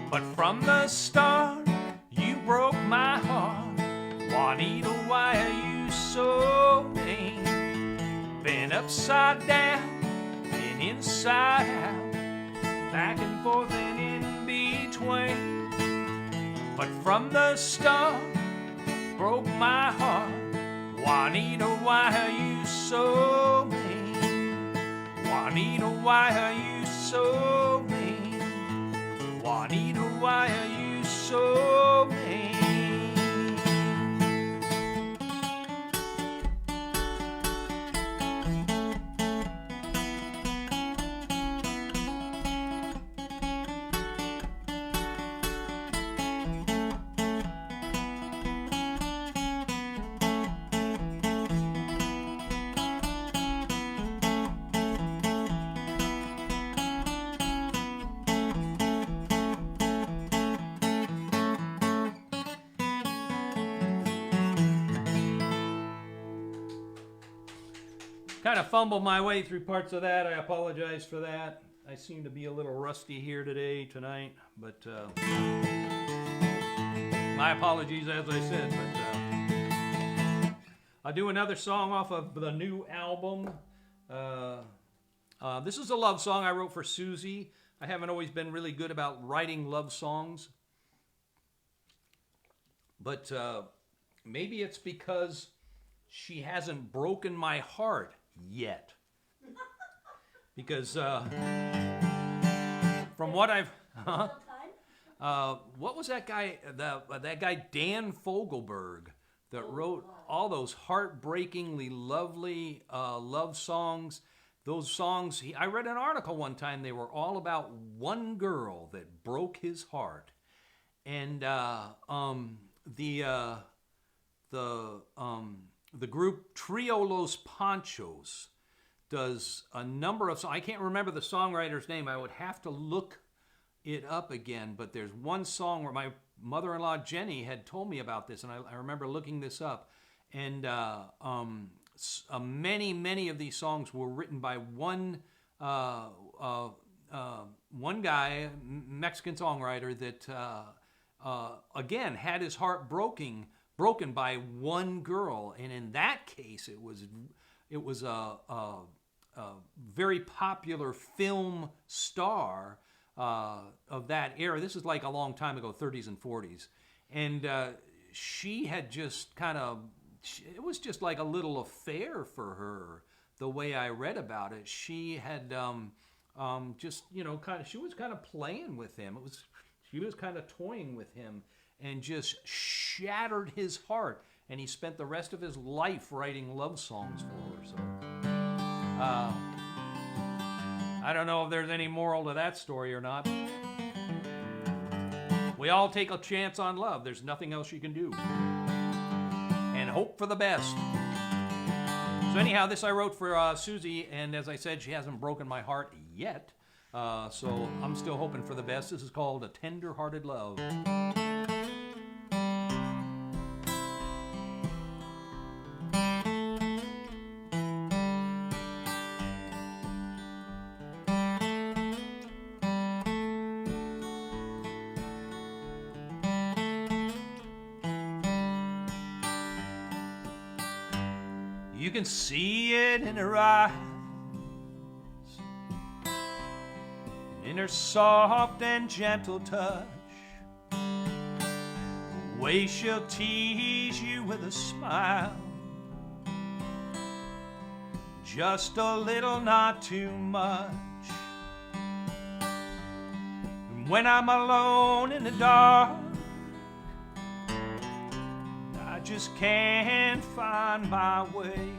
But from the start, you broke my heart. Juanita, why are you so mean? Been upside down and inside out, back and forth and in between. But from the start, broke my heart. Juanita, why are you so mean? Juanita, why are you so mean? Juanita, why are you so mean? Kind of fumbled my way through parts of that. I apologize for that. I seem to be a little rusty here tonight, but my apologies, as I said. But I'll do another song off of the new album. This is a love song I wrote for Susie. I haven't always been really good about writing love songs, but maybe it's because she hasn't broken my heart yet. Because from what I've what was that guy, that guy Dan Fogelberg that wrote all those heartbreakingly lovely love songs. Those songs, I read an article one time, they were all about one girl that broke his heart. And the group Trio Los Panchos does a number of songs. I can't remember the songwriter's name. I would have to look it up again. But there's one song where my mother-in-law Jenny had told me about this, and I remember looking this up. And many of these songs were written by one guy, Mexican songwriter, that again had his heart broken by one girl, and in that case, it was a very popular film star of that era. This is like a long time ago, 30s and 40s, and she had just it was just like a little affair for her. The way I read about it, she had just she was kind of playing with him. She was kind of toying with him. And just shattered his heart, and he spent the rest of his life writing love songs for her. So, I don't know if there's any moral to that story or not. We all take a chance on love. There's nothing else you can do, and hope for the best. So anyhow, this I wrote for Susie, and as I said, she hasn't broken my heart yet. So I'm still hoping for the best. This is called A Tender-Hearted Love. You can see it in her eyes, in her soft and gentle touch, the way she'll tease you with a smile, just a little, not too much. And when I'm alone in the dark, I just can't find my way.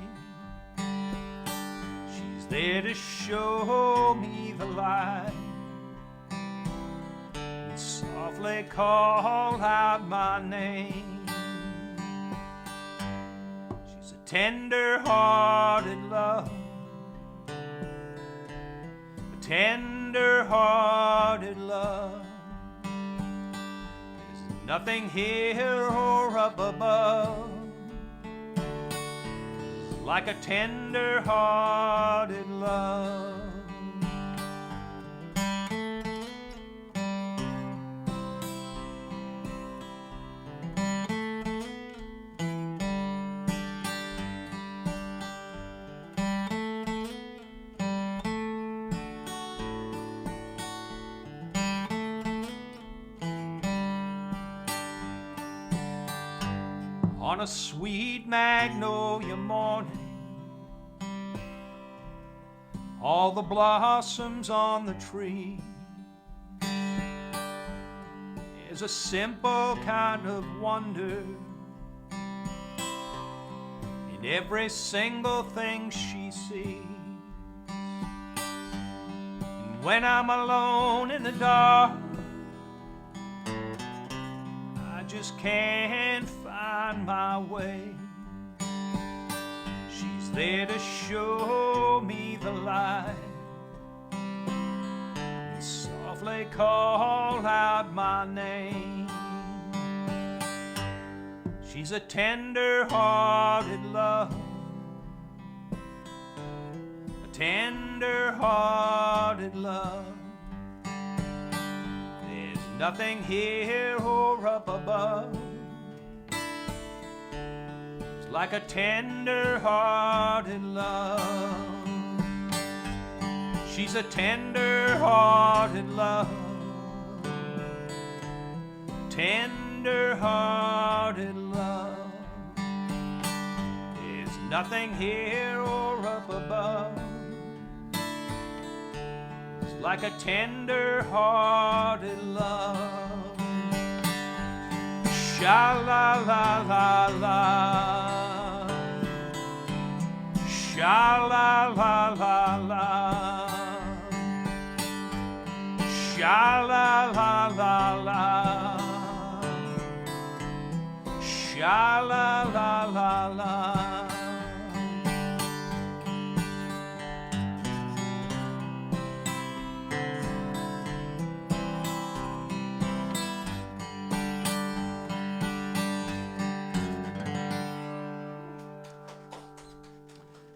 She's there to show me the light and softly call out my name. She's a tender-hearted love, a tender-hearted love. Nothing here or up above like a tender-hearted love. on a sweet magnolia morning. All the blossoms on the tree is a simple kind of wonder in every single thing she sees. And when I'm alone in the dark, I just can't find my way. She's there to show me the light and softly call out my name. She's a tender-hearted love, a tender-hearted love. There's nothing here or up above. It's like a tender-hearted love. She's a tender-hearted love, tender-hearted love. There's nothing here or up above. It's like a tender-hearted love. Sha-la-la-la-la, sha-la-la-la-la, sha-la-la-la-la, sha-la-la-la-la.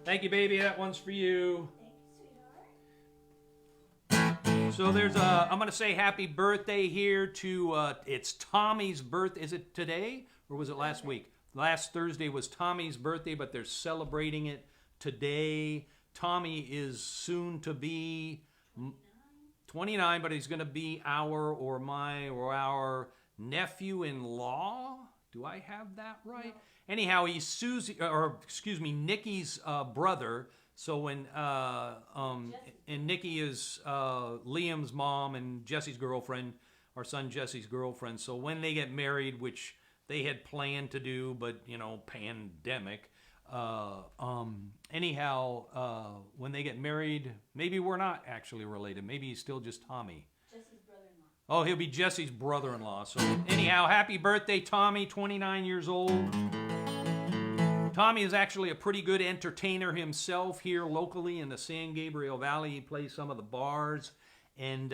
Thank you, baby. That one's for you. Thank you, sweetheart. So there's a, I'm going to say happy birthday here to, it's Tommy's birthday. Is it today or was it last week? Last Thursday was Tommy's birthday, but they're celebrating it today. Tommy is soon to be 29, but he's going to be our or our nephew-in-law. Do I have that right? No. Anyhow, he's Nikki's brother. So when and Nikki is Liam's mom and Jesse's girlfriend, our son Jesse's girlfriend. So when they get married, which they had planned to do, but you know, pandemic. Anyhow, when they get married, maybe we're not actually related. Maybe he's still just Tommy. Jesse's brother-in-law. Oh, he'll be Jesse's brother-in-law. So anyhow, happy birthday, Tommy, 29 years old. Tommy is actually a pretty good entertainer himself here locally in the San Gabriel Valley. He plays some of the bars, and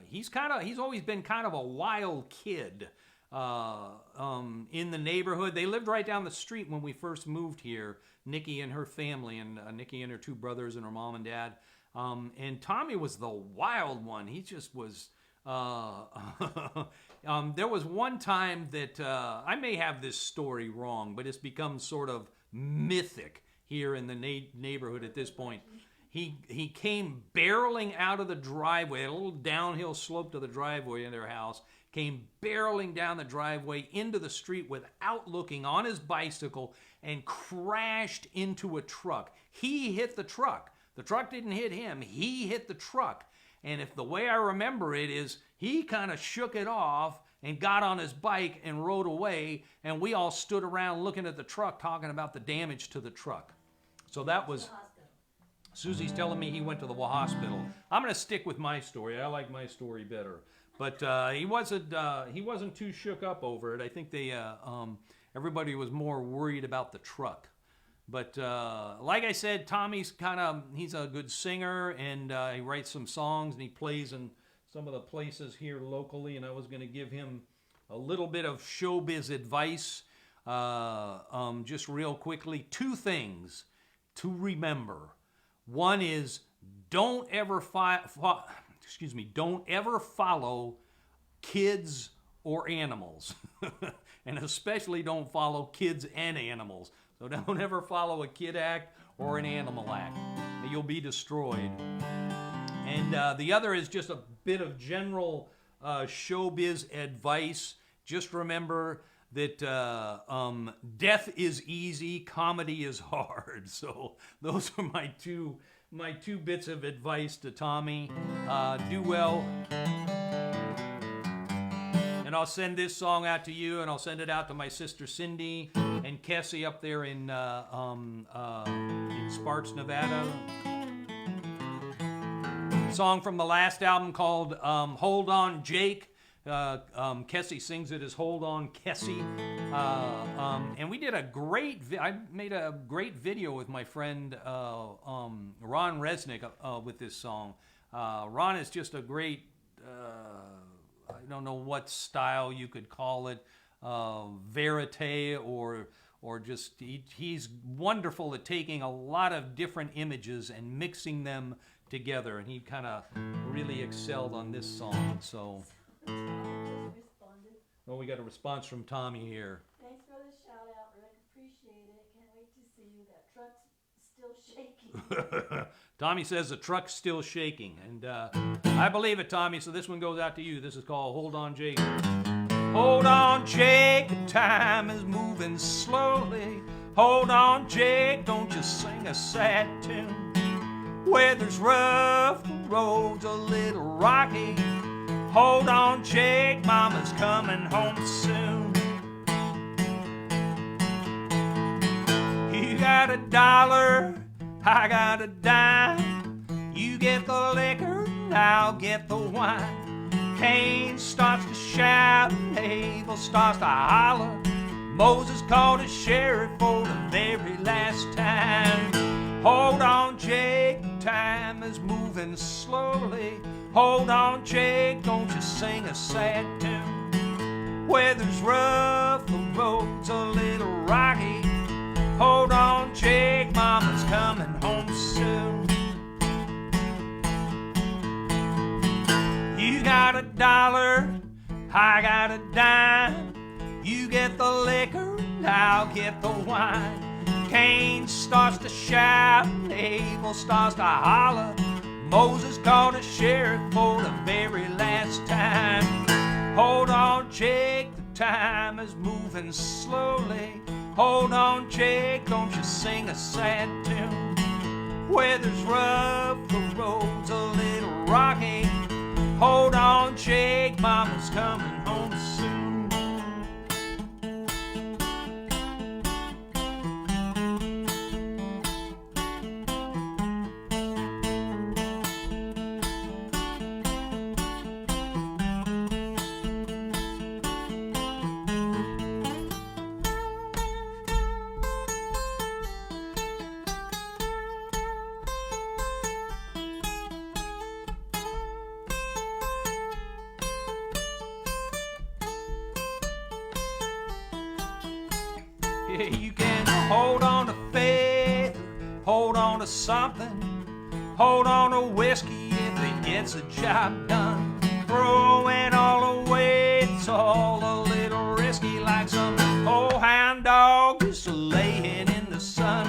he's always been kind of a wild kid in the neighborhood. They lived right down the street when we first moved here, Nikki and her family, and Nikki and her two brothers and her mom and dad. And Tommy was the wild one. He just was. There was one time that I may have this story wrong, but it's become sort of mythic here in the neighborhood at this point. He came barreling out of the driveway, a little downhill slope to the driveway in their house, came barreling down the driveway into the street without looking on his bicycle and crashed into a truck. He hit the truck. The truck didn't hit him. He hit the truck. And if the way I remember it is, he kind of shook it off and got on his bike and rode away, and we all stood around looking at the truck, talking about the damage to the truck. So that was... Susie's telling me he went to the hospital. I'm going to stick with my story. I like my story better. But he wasn't too shook up over it. I think everybody was more worried about the truck. But like I said, Tommy's he's a good singer, and he writes some songs, and he plays in some of the places here locally, and I was going to give him a little bit of showbiz advice, just real quickly. Two things to remember. One is don't ever follow kids or animals, and especially don't follow kids and animals. So don't ever follow a kid act or an animal act. You'll be destroyed. And the other is just a bit of general showbiz advice. Just remember that death is easy, comedy is hard. So those are my two bits of advice to Tommy. Do well. And I'll send this song out to you, and I'll send it out to my sister Cindy and Kessie up there in Sparks, Nevada. Song from the last album called Hold On Jake. Kessie sings it as Hold On Kessie. And we did I made a great video with my friend Ron Resnick with this song. Ron is just a great, I don't know what style you could call it, verite or just, he's wonderful at taking a lot of different images and mixing them together, and he kind of really excelled on this song. So, well, we got a response from Tommy here. Thanks for the shout out, Rick. Appreciate it. Can't wait to see you. That truck's still shaking. Tommy says the truck's still shaking, and I believe it, Tommy. So this one goes out to you. This is called Hold On, Jake. Hold on, Jake. The time is moving slowly. Hold on, Jake. Don't you sing a sad tune. Weather's rough, the road's a little rocky. Hold on, Jake, Mama's coming home soon. You got $1, I got a dime. You get the liquor, I'll get the wine. Cain starts to shout, and Abel starts to holler. Moses called a sheriff for the very last time. Hold on, Jake, time is moving slowly. Hold on, Jake, don't you sing a sad tune. Weather's rough, the road's a little rocky. Hold on, Jake, Mama's coming home soon. You got $1, I got a dime. You get the liquor, I'll get the wine. Cain starts to shout, Abel starts to holler. Moses called a sheriff for the very last time. Hold on, Jake, the time is moving slowly. Hold on, Jake, don't you sing a sad tune. Weather's rough, the road's a little rocky. Hold on, Jake, Mama's coming home soon. You can hold on to faith, hold on to something, hold on to whiskey if it gets the job done. Throw it all away, it's all a little risky, like some old hound dog just laying in the sun.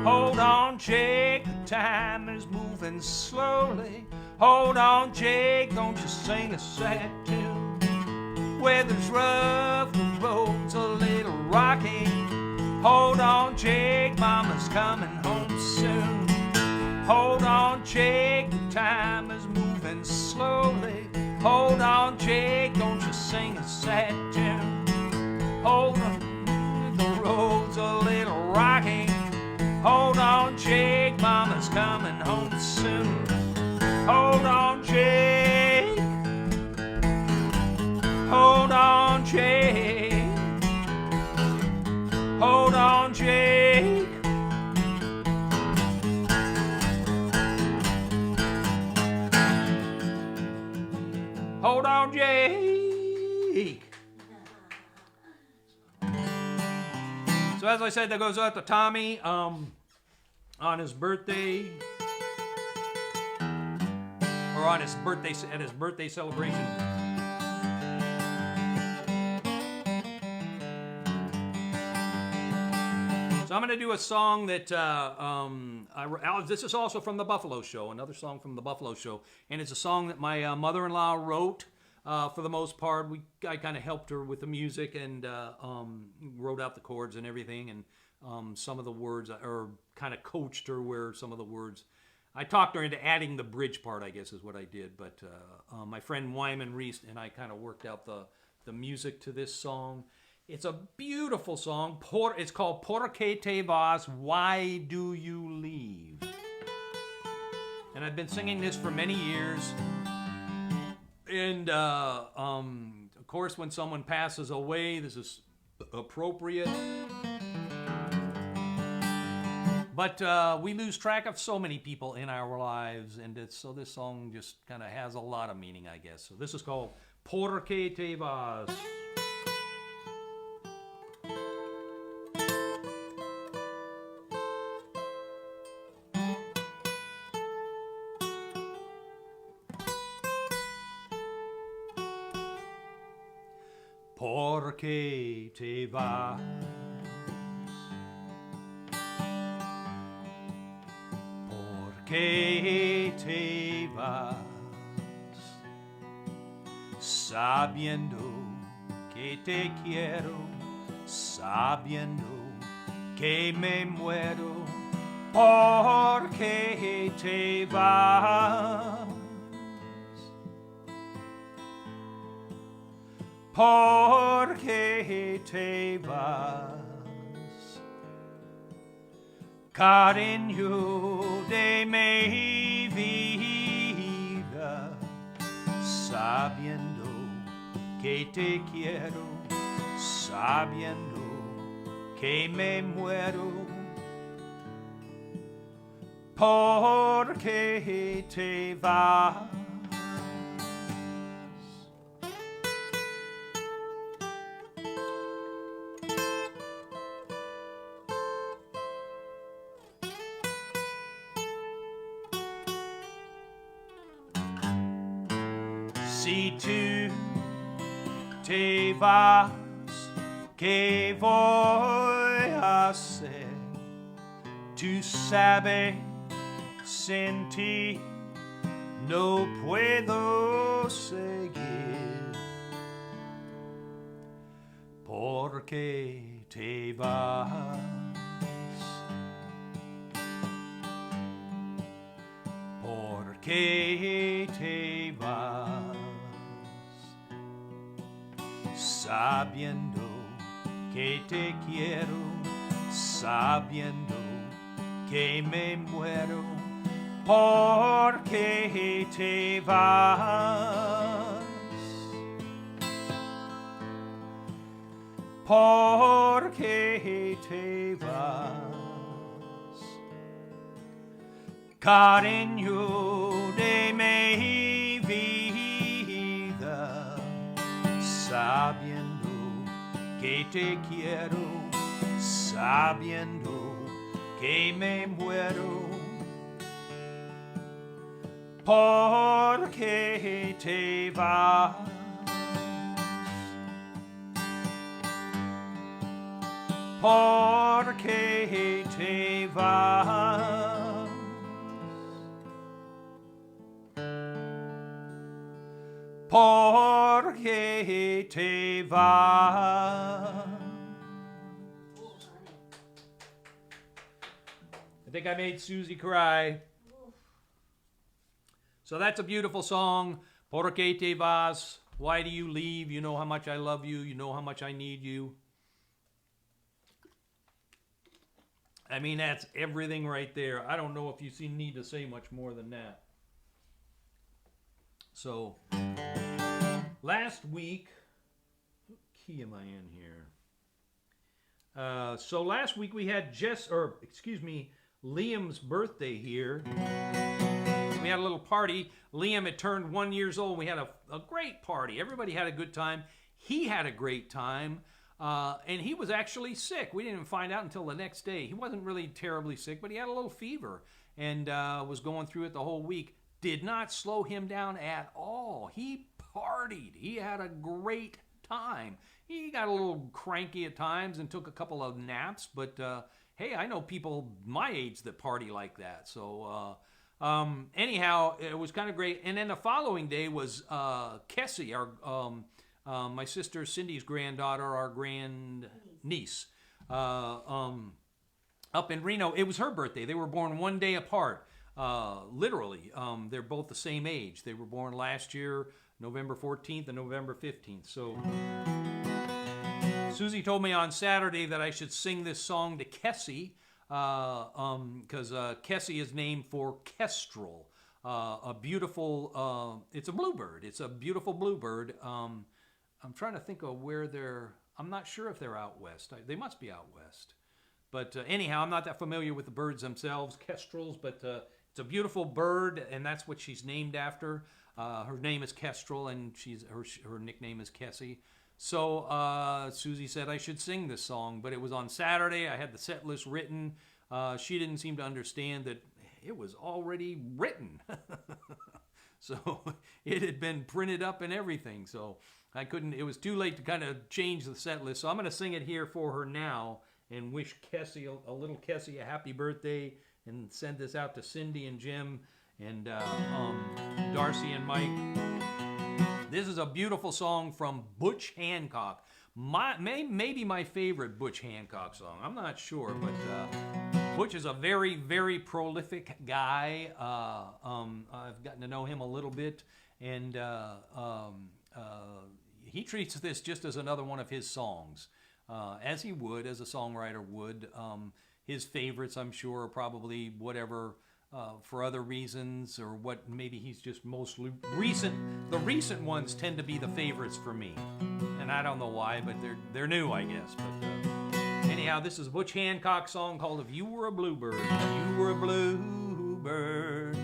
Hold on, Jake, the time is moving slowly. Hold on, Jake, don't you sing a sad tune. Weather's rough, the road's a little rocky. Hold on, Jake, Mama's coming home soon. Hold on, Jake, the time is moving slowly. Hold on, Jake, don't you sing a sad tune. Hold on, the road's a little rocky. Hold on, Jake, Mama's coming home soon. Hold on, Jake. Hold on, Jake. Hold on, Jake. Hold on, Jake. So as I said, that goes out to Tommy on his birthday, or on his birthday, at his birthday celebration. So I'm going to do a song that, this is also from the Buffalo Show, another song from the Buffalo Show, and it's a song that my mother-in-law wrote for the most part. I kind of helped her with the music and wrote out the chords and everything, and some of the words, or kind of coached her where some of the words. I talked her into adding the bridge part, I guess is what I did. But my friend Wyman Reese and I kind of worked out the music to this song. It's a beautiful song. It's called ¿Por qué te vas? Why do you leave? And I've been singing this for many years. And of course, when someone passes away, this is appropriate. But we lose track of so many people in our lives, and so this song just kind of has a lot of meaning, I guess. So this is called ¿Por qué te vas? ¿Por qué te vas? ¿Por qué te vas? Sabiendo que te quiero, sabiendo que me muero. ¿Por qué te vas? ¿Por qué te vas? Cariño de mi vida, sabiendo que te quiero, sabiendo que me muero. ¿Por qué te vas? Si tú te vas, ¿qué voy a hacer? Tú sabes, sin ti no puedo seguir. ¿Por qué te vas? ¿Por qué te vas? Sabiendo que te quiero, sabiendo que me muero. ¿Por qué te vas? ¿Por qué te vas? Cariño de mi vida, sabiendo que te quiero, sabiendo que me muero. ¿Por qué te vas? ¿Por qué te vas? ¿Por qué te vas? I think I made Susie cry. So that's a beautiful song. ¿Por qué te vas? Why do you leave? You know how much I love you. You know how much I need you. I mean, that's everything right there. I don't know if you need to say much more than that. So, last week, what key am I in here? So last week we had Liam's birthday here. We had a little party. Liam had turned 1 year old. We had a great party. Everybody had a good time. He had a great time. And he was actually sick. We didn't find out until the next day. He wasn't really terribly sick, but he had a little fever and was going through it the whole week. Did not slow him down at all. He partied. He had a great time. He got a little cranky at times and took a couple of naps, but hey, I know people my age that party like that. So Anyhow, it was kind of great. And then the following day was KYPSY, our my sister Cindy's granddaughter, our grand niece, up in Reno. It was her birthday. They were born one day apart, literally. They're both the same age. They were born last year, November 14th and November 15th. So Susie told me on Saturday that I should sing this song to KYPSY, because KYPSY is named for kestrel, a beautiful, it's a bluebird. It's a beautiful bluebird. I'm trying to think of where they're, I'm not sure if they're out west. They must be out west. But anyhow, I'm not that familiar with the birds themselves, kestrels, but it's a beautiful bird, and that's what she's named after. Her name is Kestrel, and her nickname is KYPSY. So Susie said I should sing this song, but it was on Saturday. I had the set list written. She didn't seem to understand that it was already written. So it had been printed up and everything. So I couldn't, it was too late to kind of change the set list. So I'm going to sing it here for her now and wish KYPSY, a little KYPSY, a happy birthday, and send this out to Cindy and Jim and Darcy and Mike. This is a beautiful song from Butch Hancock. Maybe my favorite Butch Hancock song. I'm not sure, but Butch is a very, very prolific guy. I've gotten to know him a little bit, and he treats this just as another one of his songs, as he would, as a songwriter would. His favorites, I'm sure, are probably whatever, for other reasons, or what maybe he's just most recent. The recent ones tend to be the favorites for me, and I don't know why, but they're new, I guess. But anyhow, this is a Butch Hancock song called "If You Were a Bluebird." If you were a bluebird,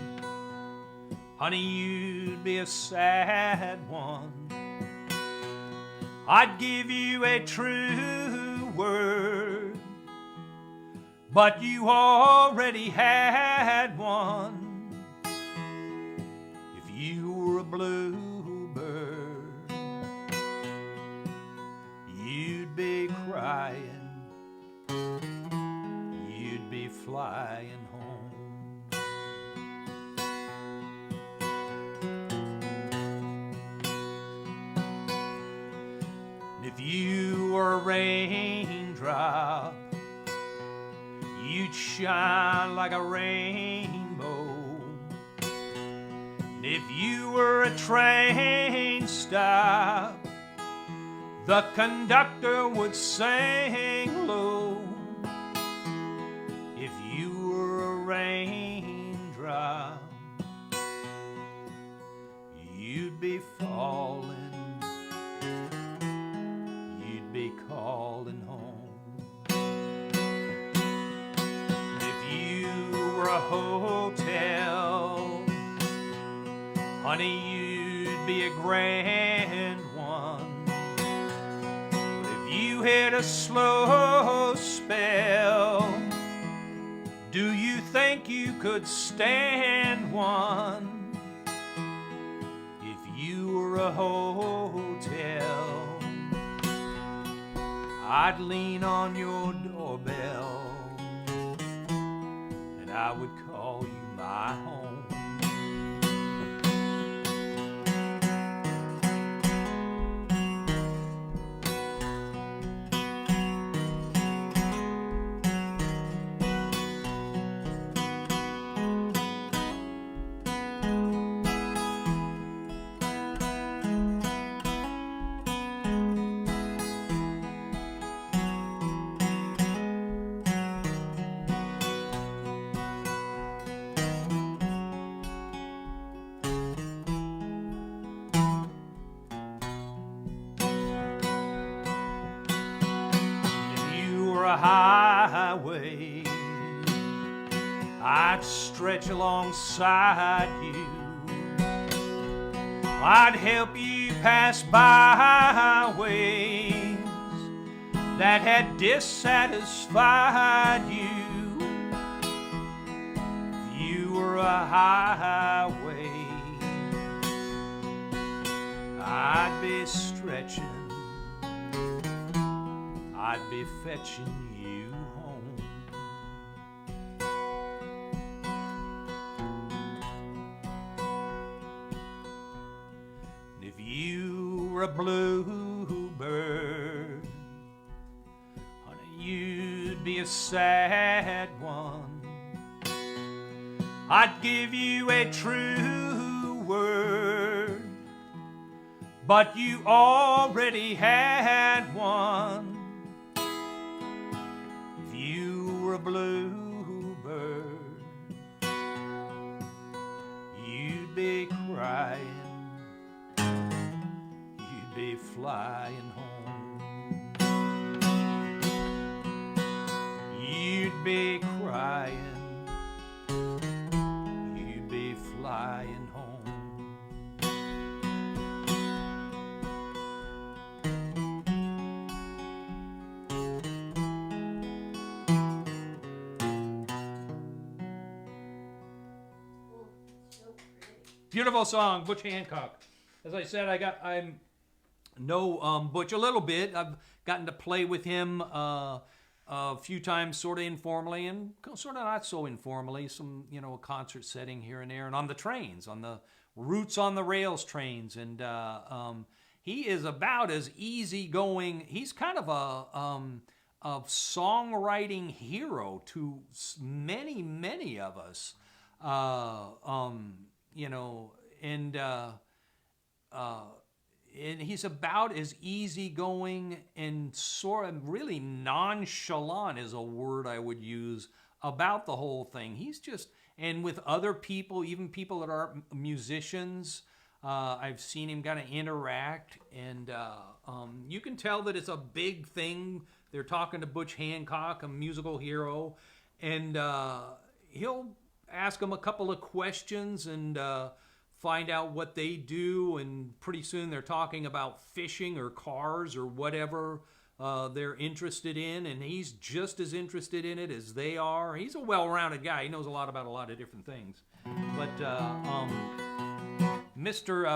honey, you'd be a sad one. I'd give you a true word, but you already had one. If you were a bluebird, you'd be crying, you'd be flying home. If you were a raindrop, you'd shine like a rainbow. And if you were a train stop, the conductor would sing low. If you were a raindrop, you'd be falling, you'd be calling home. A hotel, honey, you'd be a grand one. But if you had a slow spell, do you think you could stand one? If you were a hotel, I'd lean on your doorbell, I would call you my home. A highway, I'd stretch alongside you. I'd help you pass byways that had dissatisfied you. If you were a highway, I'd be stretching, I'd be fetching you home. were a bluebird, honey, you'd be a sad one. I'd give you a true word, but you already had one. If you were a bluebird, you'd be crying, you'd be flying home. You'd be crying, you'd be flying home. Beautiful song, Butch Hancock. As I said, I'm know Butch a little bit. I've gotten to play with him a few times, sort of informally and sort of not so informally. Some, a concert setting here and there, and on the trains, on the Roots on the Rails trains. And he is about as easygoing. He's kind of a songwriting hero to many of us. And he's about as easygoing and sort of really nonchalant is a word I would use about the whole thing. He's just, and with other people, even people that aren't musicians, I've seen him kind of interact, and you can tell that it's a big thing. They're talking to Butch Hancock, a musical hero, and he'll ask them a couple of questions and find out what they do, and pretty soon they're talking about fishing or cars or whatever they're interested in, and he's just as interested in it as they are. He's a well-rounded guy. He knows a lot about a lot of different things. But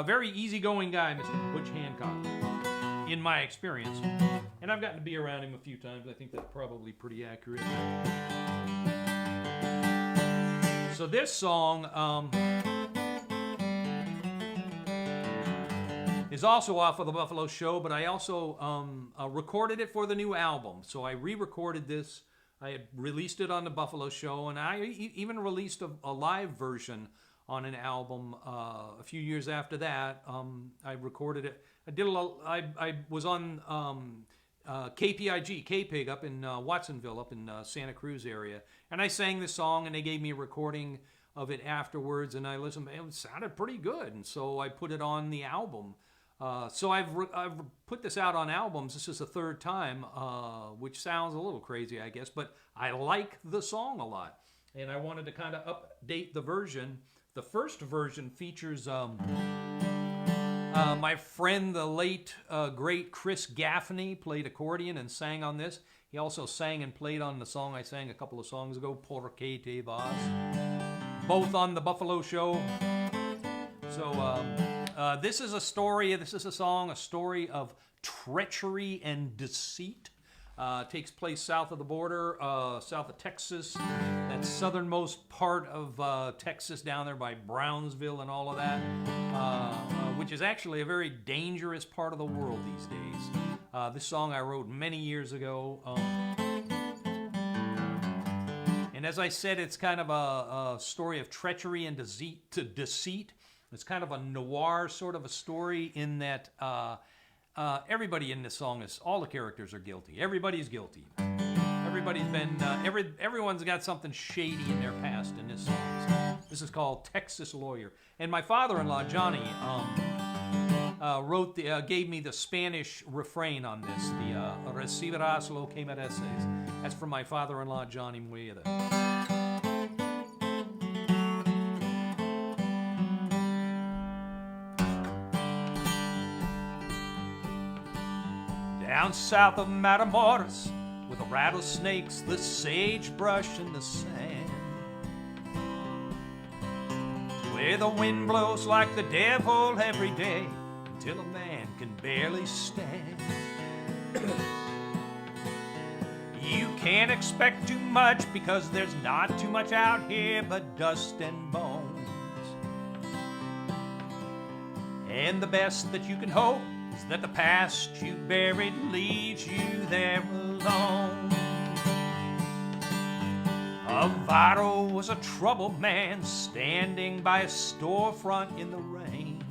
very easygoing guy, Mr. Butch Hancock, in my experience. And I've gotten to be around him a few times. I think that's probably pretty accurate. So this song is also off of the Buffalo Show, but I also recorded it for the new album. So I re-recorded this. I had released it on the Buffalo Show, and I even released a live version on an album a few years after that. I recorded it. I was on KPIG, K-Pig, up in Watsonville, up in Santa Cruz area. And I sang this song, and they gave me a recording of it afterwards, and I listened, and it sounded pretty good. And so I put it on the album. So I've put this out on albums. This is the third time, which sounds a little crazy, I guess, but I like the song a lot. And I wanted to kind of update the version. The first version features my friend, the late, great Chris Gaffney, played accordion and sang on this. He also sang and played on the song I sang a couple of songs ago, Por Que Te Vas, both on the Buffalo Show. So this is a story, this is a song, a story of treachery and deceit. Takes place south of the border, south of Texas, that southernmost part of Texas down there by Brownsville and all of that, which is actually a very dangerous part of the world these days. This song I wrote many years ago. And as I said, it's kind of a story of treachery and deceit. It's kind of a noir sort of a story in that everybody in this song all the characters are guilty. Everybody's guilty. Everybody's been, everyone's got something shady in their past in this song. This is called Texas Lawyer. And my father-in-law, Johnny, gave me the Spanish refrain on this, the Recibirás lo que mereces. That's from my father-in-law, Johnny Mueda. Down south of Matamoros, with the rattlesnakes, the sagebrush, and the sand, where the wind blows like the devil every day, until a man can barely stand. You can't expect too much, because there's not too much out here but dust and bones. And the best that you can hope is that the past you buried leaves you there alone. Avado was a troubled man standing by a storefront in the rain,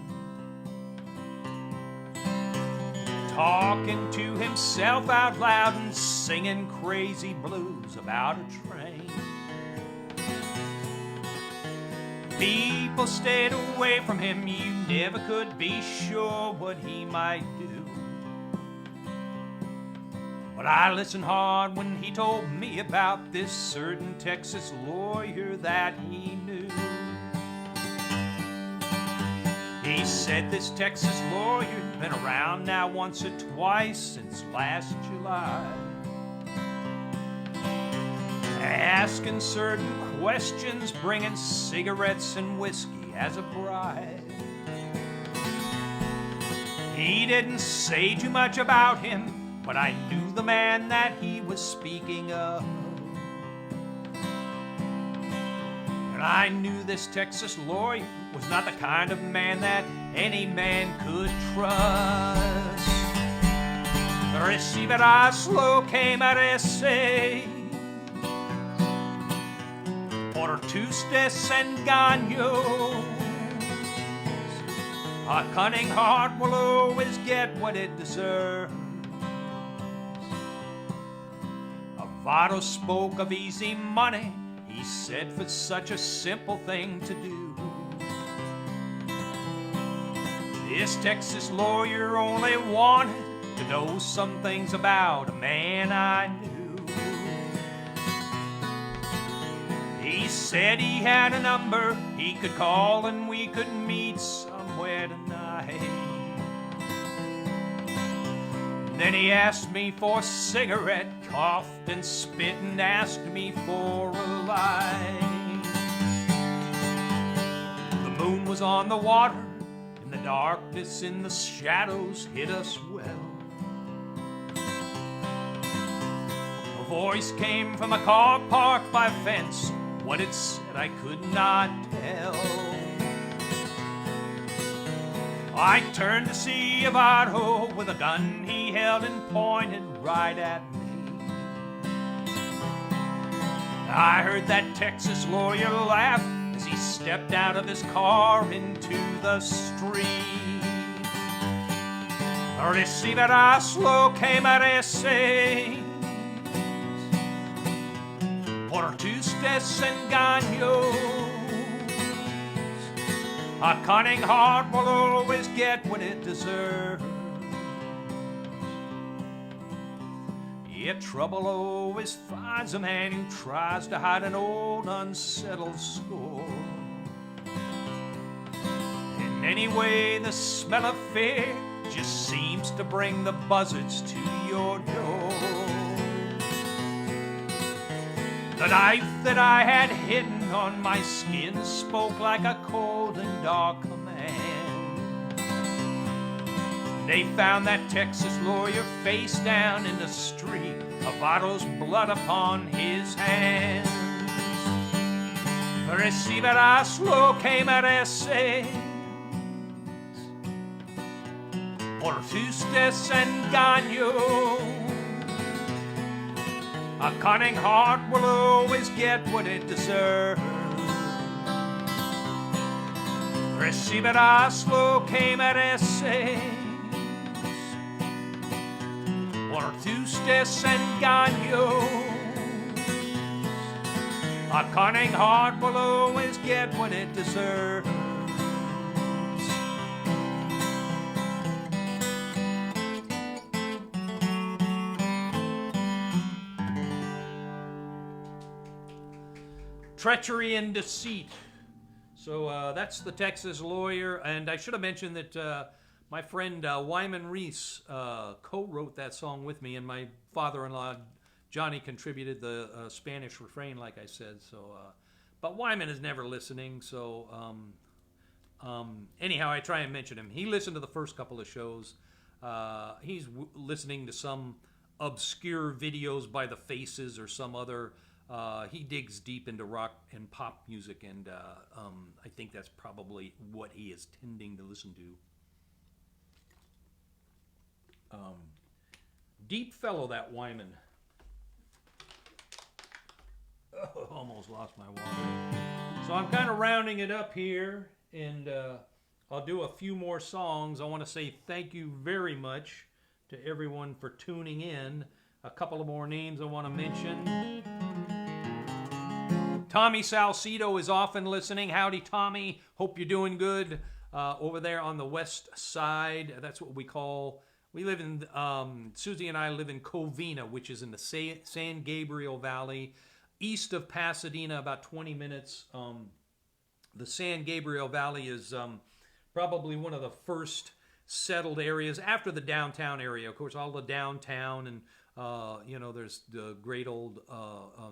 talking to himself out loud and singing crazy blues about a train. People stayed away from him, you never could be sure what he might do. But I listened hard when he told me about this certain Texas lawyer that he knew. He said this Texas lawyer'd been around now once or twice since last July, asking certain questions, bringing cigarettes and whiskey as a bribe. He didn't say too much about him, but I knew the man that he was speaking of. And I knew this Texas lawyer was not the kind of man that any man could trust. Receive it, I slow came at essay. Order tustes and gaños. A cunning heart will always get what it deserves. Avado spoke of easy money. He said for such a simple thing to do. This Texas lawyer only wanted to know some things about a man I knew. He said he had a number he could call and we could meet somewhere tonight. Then he asked me for a cigarette, coughed and spit and asked me for a light. The moon was on the water and the darkness in the shadows hit us well. A voice came from a car parked by a fence. What it said I could not tell. I turned to see Avado with a gun he held and pointed right at me. I heard that Texas lawyer laugh as he stepped out of his car into the street. Receive it, I slow came at essay. Order tustes and gaños. A cunning heart will always get what it deserves. Yet trouble always finds a man who tries to hide an old unsettled score. And anyway, the smell of fear just seems to bring the buzzards to your door. The knife that I had hidden on my skin spoke like a cold and dark command. They found that Texas lawyer face down in the street, Avado's blood upon his hands. Receive it, I slow came at essay. Por tustes and gaños. A cunning heart will always get what it deserves. Receive it, I slow came at essays. Por tustes and gaños. A cunning heart will always get what it deserves. Treachery and deceit. So that's the Texas lawyer, and I should have mentioned that my friend Wyman Reese co-wrote that song with me, and my father-in-law Johnny contributed the Spanish refrain, like I said. So, but Wyman is never listening. So anyhow, I try and mention him. He listened to the first couple of shows. He's listening to some obscure videos by the Faces or some other. He digs deep into rock and pop music, and I think that's probably what he is tending to listen to. Deep fellow, that Wyman. Oh, almost lost my water. So I'm kind of rounding it up here, and I'll do a few more songs. I want to say thank you very much to everyone for tuning in. A couple of more names I want to mention. Tommy Salcedo is often listening. Howdy, Tommy. Hope you're doing good over there on the west side. That's what we call... We live in, Susie and I live in Covina, which is in the San Gabriel Valley, east of Pasadena, about 20 minutes. The San Gabriel Valley is probably one of the first settled areas after the downtown area. Of course, all the downtown and, there's the great old,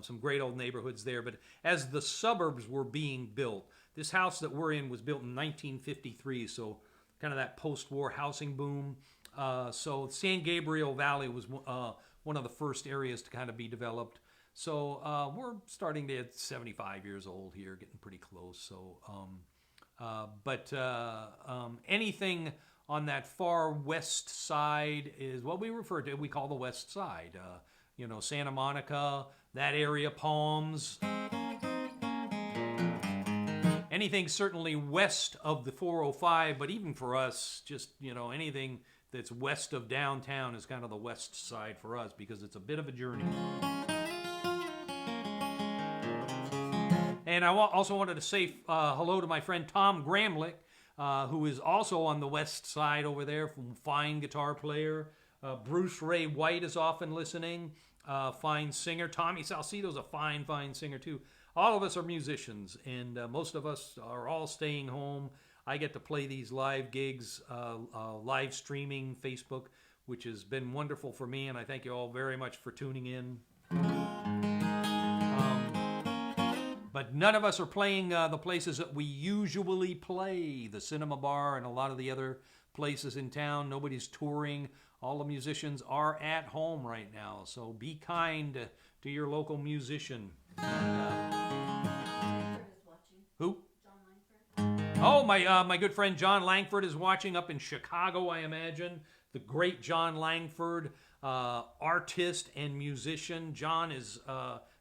some great old neighborhoods there. But as the suburbs were being built, this house that we're in was built in 1953, so kind of that post-war housing boom. So San Gabriel Valley was one of the first areas to kind of be developed. So we're starting to get 75 years old here, getting pretty close. So, anything on that far west side is what we refer to. We call the west side. Santa Monica, that area, Palms. Anything certainly west of the 405, but even for us, just anything that's west of downtown is kind of the west side for us because it's a bit of a journey. And I also wanted to say hello to my friend Tom Gramlich, who is also on the west side over there, fine guitar player. Bruce Ray White is often listening, fine singer. Tommy Salcedo's a fine singer too. All of us are musicians, and most of us are all staying home. I get to play these live gigs, live streaming, Facebook, which has been wonderful for me, and I thank you all very much for tuning in. But none of us are playing the places that we usually play, the Cinema Bar and a lot of the other places in town. Nobody's touring. All the musicians are at home right now, so be kind to your local musician. Who? Oh, my good friend John Lankford is watching up in Chicago, I imagine. The great John Lankford, artist and musician. John is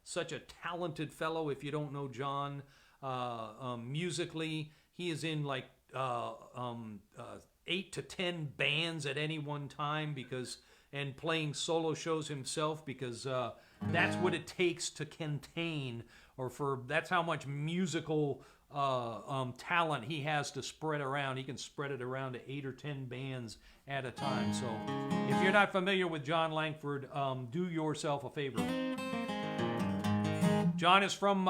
such a talented fellow. If you don't know John, musically, he is in like 8 to 10 bands at any one time and playing solo shows himself because that's what it takes to contain, that's how much musical talent he has to spread around. He can spread it around to 8 or 10 bands at a time. So if you're not familiar with John Lankford, do yourself a favor. John is from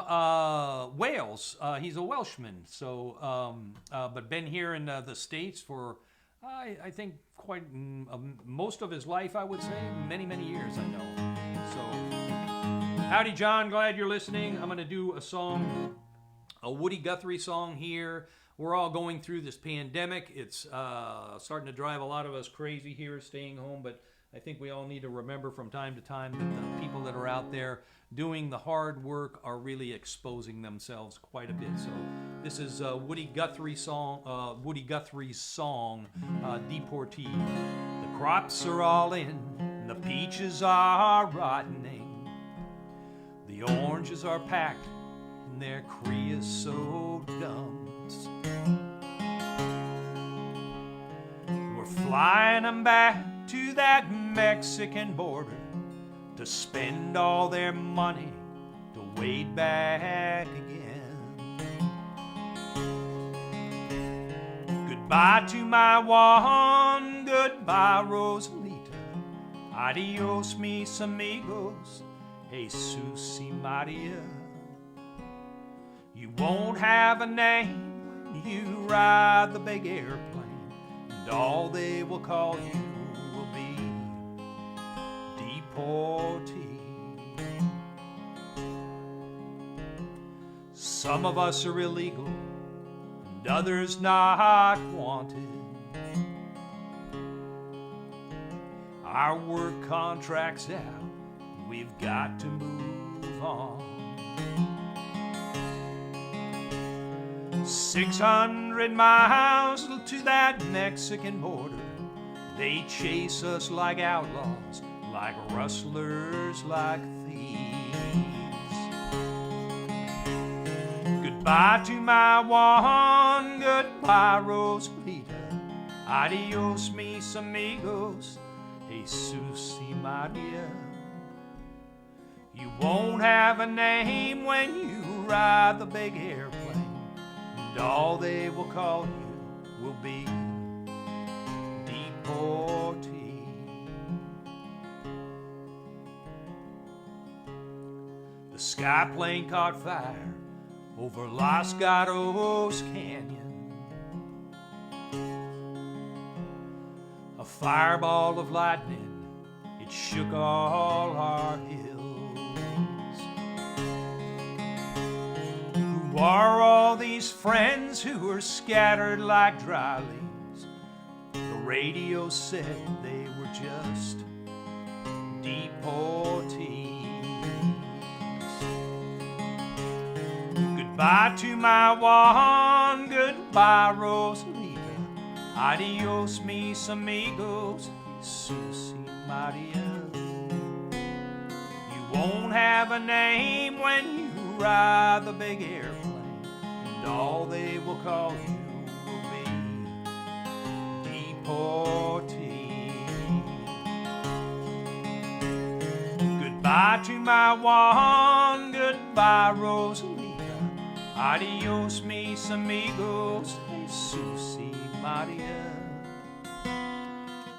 Wales. He's a Welshman, but been here in the States for, I think, quite most of his life, I would say. Many years, I know. So, howdy, John. Glad you're listening. I'm going to do a song, a Woody Guthrie song here. We're all going through this pandemic. It's starting to drive a lot of us crazy here, staying home, but I think we all need to remember from time to time that the people that are out there doing the hard work are really exposing themselves quite a bit. So this is Woody Guthrie's song, Deportee. The crops are all in, the peaches are rottening, the oranges are packed in their creosote gums. We're flying them back to that Mexican border to spend all their money to wade back again. Goodbye to my Juan, goodbye Rosalita, adios mis amigos, Jesus y Maria. You won't have a name, you ride the big airplane, and all they will call you will be deportee. Some of us are illegal and others not wanted. Our work contract's out, we've got to move on. 600 miles to that Mexican border, They chase us like outlaws, like rustlers, like thieves. Goodbye to my Juan, goodbye Rosalita. Adios mis amigos, Jesus y Maria. You won't have a name when you ride the big airplane, and all they will call you will be deportee. The sky plane caught fire over Los Gatos Canyon. A fireball of lightning, it shook all our hills. Who are all these friends who are scattered like dry leaves? The radio said they were just deportees. Goodbye to my Juan, goodbye Rosalita. Adios mis amigos, Jesus y Maria. You won't have a name when you ride the big airplane, and all they will call you will be deportee. Goodbye to my Juan, goodbye Rosalita. Adios mis amigos, Jesus y Maria.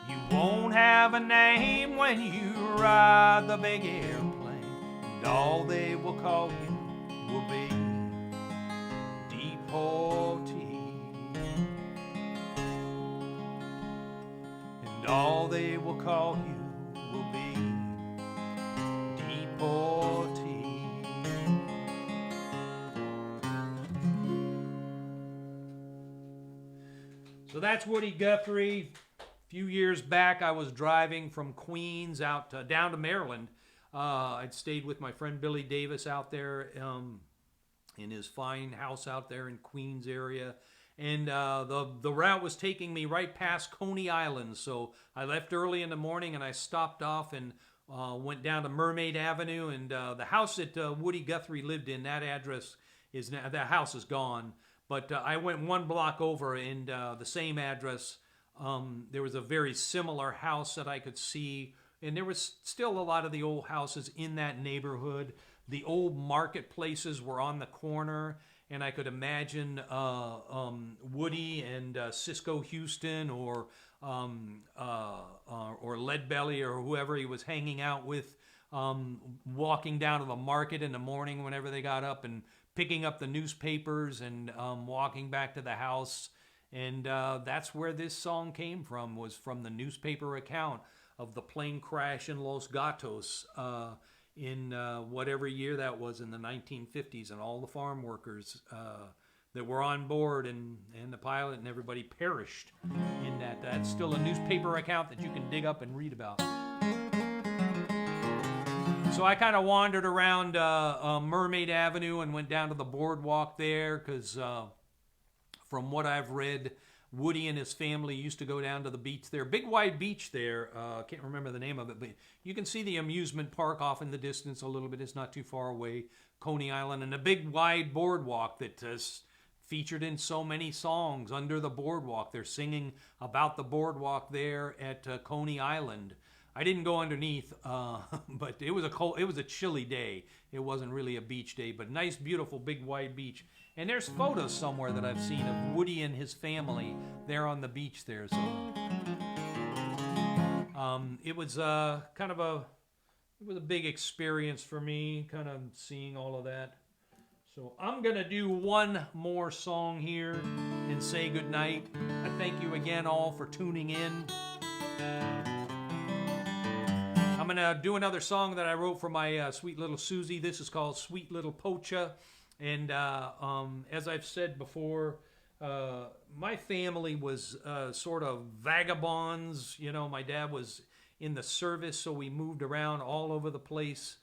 You won't have a name when you ride the big airplane, and all they will call you will be deportee. And all they will call you will be deportee. So that's Woody Guthrie. A few years back, I was driving from Queens out down to Maryland. I'd stayed with my friend Billy Davis out there in his fine house out there in Queens area. And the route was taking me right past Coney Island. So I left early in the morning and I stopped off and went down to Mermaid Avenue. And the house that Woody Guthrie lived in, that address is now, that house is gone. But I went one block over, and the same address, there was a very similar house that I could see. And there was still a lot of the old houses in that neighborhood. The old marketplaces were on the corner. And I could imagine Woody and Cisco Houston or Leadbelly or whoever he was hanging out with, walking down to the market in the morning whenever they got up and picking up the newspapers and walking back to the house. And that's where this song came from, was from the newspaper account of the plane crash in Los Gatos in whatever year that was, in the 1950s, and all the farm workers that were on board and the pilot and everybody perished in that. That's still a newspaper account that you can dig up and read about. So I kind of wandered around Mermaid Avenue and went down to the boardwalk there because from what I've read, Woody and his family used to go down to the beach there. Big wide beach there. I can't remember the name of it, but you can see the amusement park off in the distance a little bit. It's not too far away. Coney Island, and a big wide boardwalk that is featured in so many songs. Under the boardwalk, they're singing about the boardwalk there at Coney Island. I didn't go underneath, but it was a chilly day. It wasn't really a beach day, but nice, beautiful, big, wide beach. And there's photos somewhere that I've seen of Woody and his family there on the beach there. So it was a big experience for me, kind of seeing all of that. So I'm gonna do one more song here and say goodnight. I thank you again all for tuning in. I'm going to do another song that I wrote for my sweet little Susie. This is called Sweet Little Poacha. And as I've said before, my family was sort of vagabonds. You know, my dad was in the service, so we moved around all over the place.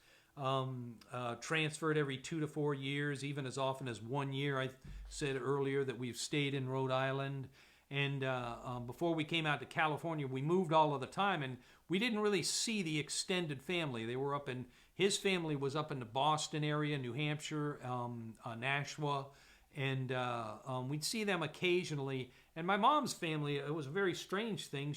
Transferred every 2 to 4 years, even as often as 1 year. I said earlier that we've stayed in Rhode Island. And before we came out to California, we moved all of the time, and we didn't really see the extended family. They were up in, his family was up in the Boston area, New Hampshire, Nashua, and we'd see them occasionally. And my mom's family, it was a very strange thing.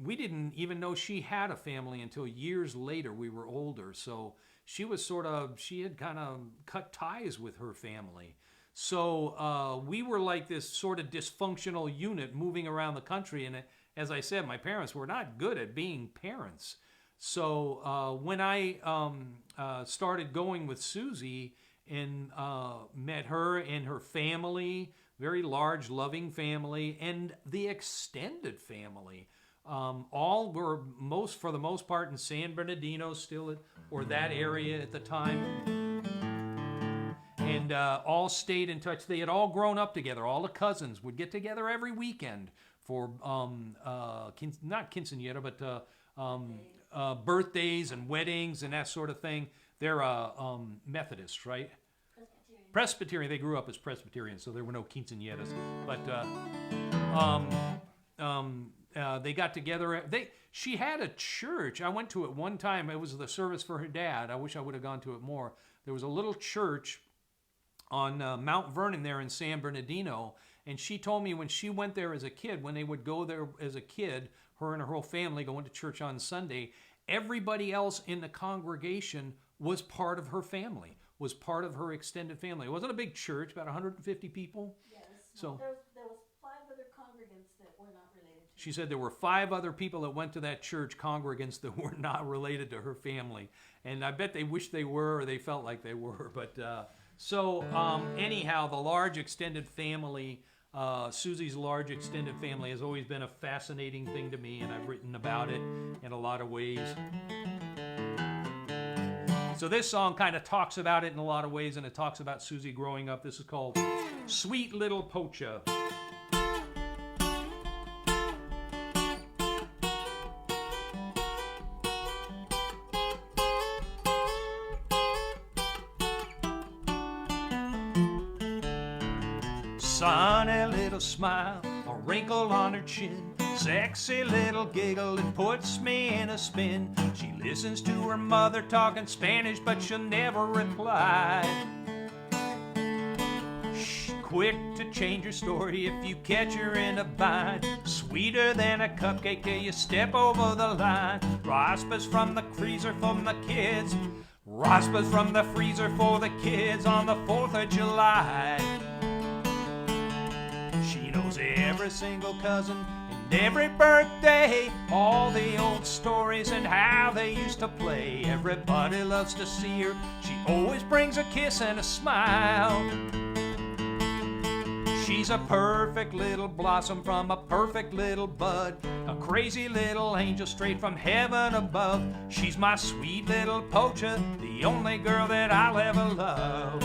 We didn't even know she had a family until years later. We were older, so she had kind of cut ties with her family. So we were like this sort of dysfunctional unit moving around the country. And as I said, my parents were not good at being parents. So when I started going with Susie and met her and her family, very large, loving family, and the extended family, all were for the most part in San Bernardino still, or that area at the time. And all stayed in touch. They had all grown up together. All the cousins would get together every weekend for not quinceañera, but birthdays and weddings and that sort of thing. They're Methodists, right? Presbyterian. They grew up as Presbyterians, so there were no quinceañeras. But they got together. She had a church. I went to it one time. It was the service for her dad. I wish I would have gone to it more. There was a little church on Mount Vernon there in San Bernardino, and she told me when she went there as a kid, when they would go there as a kid, her and her whole family going to church on Sunday, everybody else in the congregation was part of her family, was part of her extended family. It wasn't a big church, about 150 people. Yes. So there was 5 other congregants that were not related to she said there were 5 other people that went to that church, congregants that were not related to her family. And I bet they wished they were, or they felt like they were. But anyhow, the large extended family, Susie's large extended family has always been a fascinating thing to me, and I've written about it in a lot of ways. So this song kind of talks about it in a lot of ways, and it talks about Susie growing up. This is called Sweet Little Poacher. Sunny little smile, a wrinkle on her chin, sexy little giggle that puts me in a spin. She listens to her mother talking Spanish, but she'll never reply. Shh, quick to change her story if you catch her in a bind. Sweeter than a cupcake till you step over the line. Raspas from the freezer from the kids. Raspas from the freezer for the kids on the 4th of July. She knows every single cousin and every birthday, all the old stories and how they used to play. Everybody loves to see her. She always brings a kiss and a smile. She's a perfect little blossom from a perfect little bud, a crazy little angel straight from heaven above. She's my sweet little Poacher, the only girl that I'll ever love.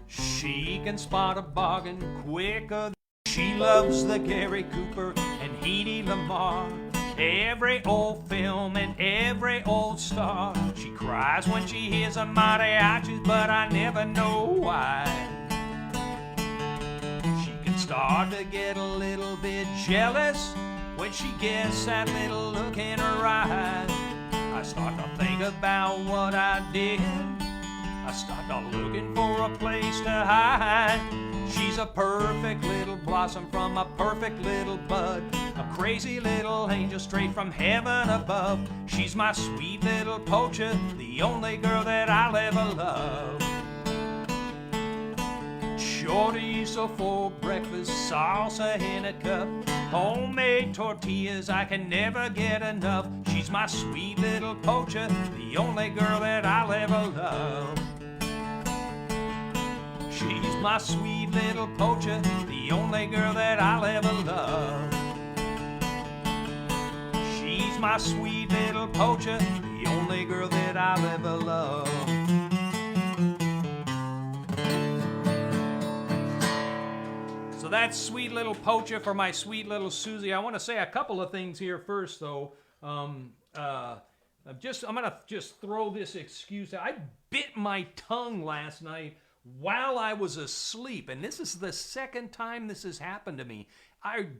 She can spot a bargain quicker. She loves the Gary Cooper and Hedy Lamarr, every old film and every old star. She cries when she hears a mariachis, but I never know why. She can start to get a little bit jealous when she gets that little look in her eyes. I start to think about what I did. I start to looking for a place to hide. She's a perfect little blossom from a perfect little bud, a crazy little angel straight from heaven above. She's my sweet little Poacher, the only girl that I'll ever love. Chorizo for breakfast, salsa in a cup, homemade tortillas, I can never get enough. She's my sweet little Poacher, the only girl that I'll ever love. She's my sweet little Poacher, the only girl that I'll ever love. She's my sweet little Poacher, the only girl that I'll ever love. So that's sweet little Poacher for my sweet little Susie. I want to say a couple of things here first, though. I'm gonna just throw this excuse out. I bit my tongue last night while I was asleep, and this is the second time this has happened to me.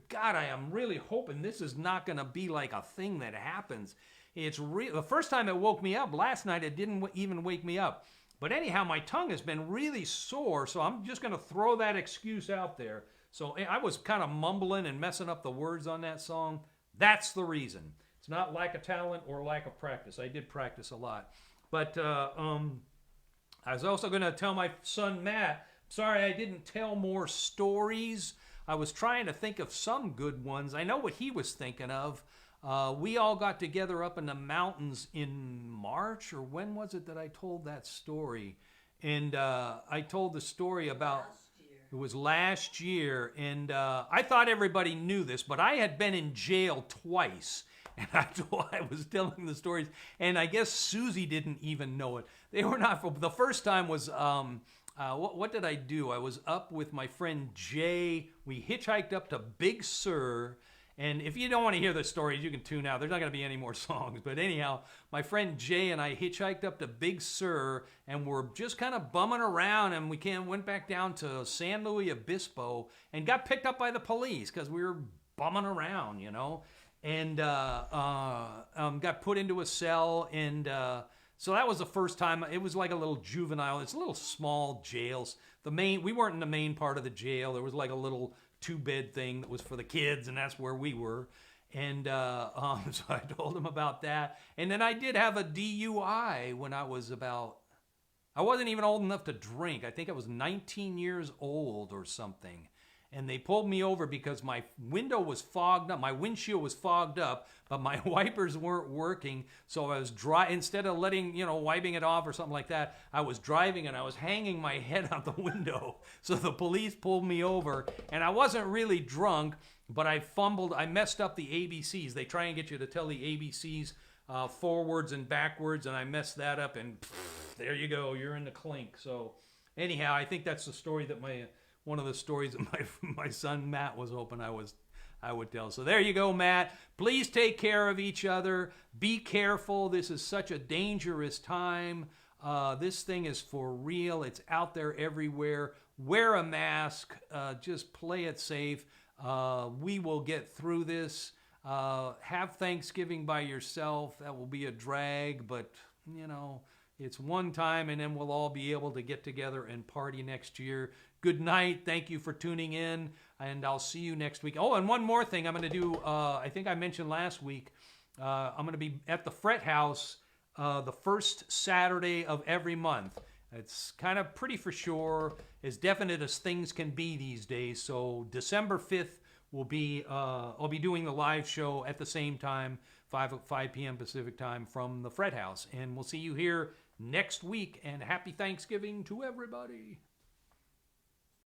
God, I am really hoping this is not gonna be like a thing that happens. It's real. The first time it woke me up last night, it didn't even wake me up. But anyhow, my tongue has been really sore, so I'm just gonna throw that excuse out there. So I was kind of mumbling and messing up the words on that song. That's the reason. It's not lack of talent or lack of practice. I did practice a lot. But I was also going to tell my son Matt, sorry I didn't tell more stories. I was trying to think of some good ones. I know what he was thinking of. We all got together up in the mountains in March, or when was it that I told that story? And I told the story about... It was last year, and I thought everybody knew this, but I had been in jail twice, and I was telling the stories, and I guess Susie didn't even know it. They were not. The first time was, what did I do? I was up with my friend Jay. We hitchhiked up to Big Sur. And if you don't want to hear the stories, you can tune out. There's not going to be any more songs. But anyhow, my friend Jay and I hitchhiked up to Big Sur, and we're just kind of bumming around, and we went back down to San Luis Obispo and got picked up by the police because we were bumming around, you know, and got put into a cell. And so that was the first time. It was like a little juvenile. It's a little small jails. We weren't in the main part of the jail. There was like a little two-bed thing that was for the kids, and that's where we were. And so I told him about that. And then I did have a DUI when I wasn't even old enough to drink. I think I was 19 years old or something. And they pulled me over because my window was fogged up. My windshield was fogged up, but my wipers weren't working. So I was instead of wiping it off or something like that, I was driving and I was hanging my head out the window. So the police pulled me over, and I wasn't really drunk, but I messed up the ABCs. They try and get you to tell the ABCs forwards and backwards, and I messed that up, and there you go, you're in the clink. So anyhow, I think that's the story that one of the stories that my son Matt was hoping I would tell. So there you go, Matt. Please take care of each other. Be careful. This is such a dangerous time. This thing is for real. It's out there everywhere. Wear a mask. Just play it safe. We will get through this. Have Thanksgiving by yourself. That will be a drag, but it's one time, and then we'll all be able to get together and party next year. Good night. Thank you for tuning in, and I'll see you next week. Oh, and one more thing I'm going to do. I think I mentioned last week, I'm going to be at the Fret House the first Saturday of every month. It's kind of pretty for sure, as definite as things can be these days. So December 5th will be, I'll be doing the live show at the same time, 5 p.m. Pacific time from the Fret House. And we'll see you here next week, and happy Thanksgiving to everybody.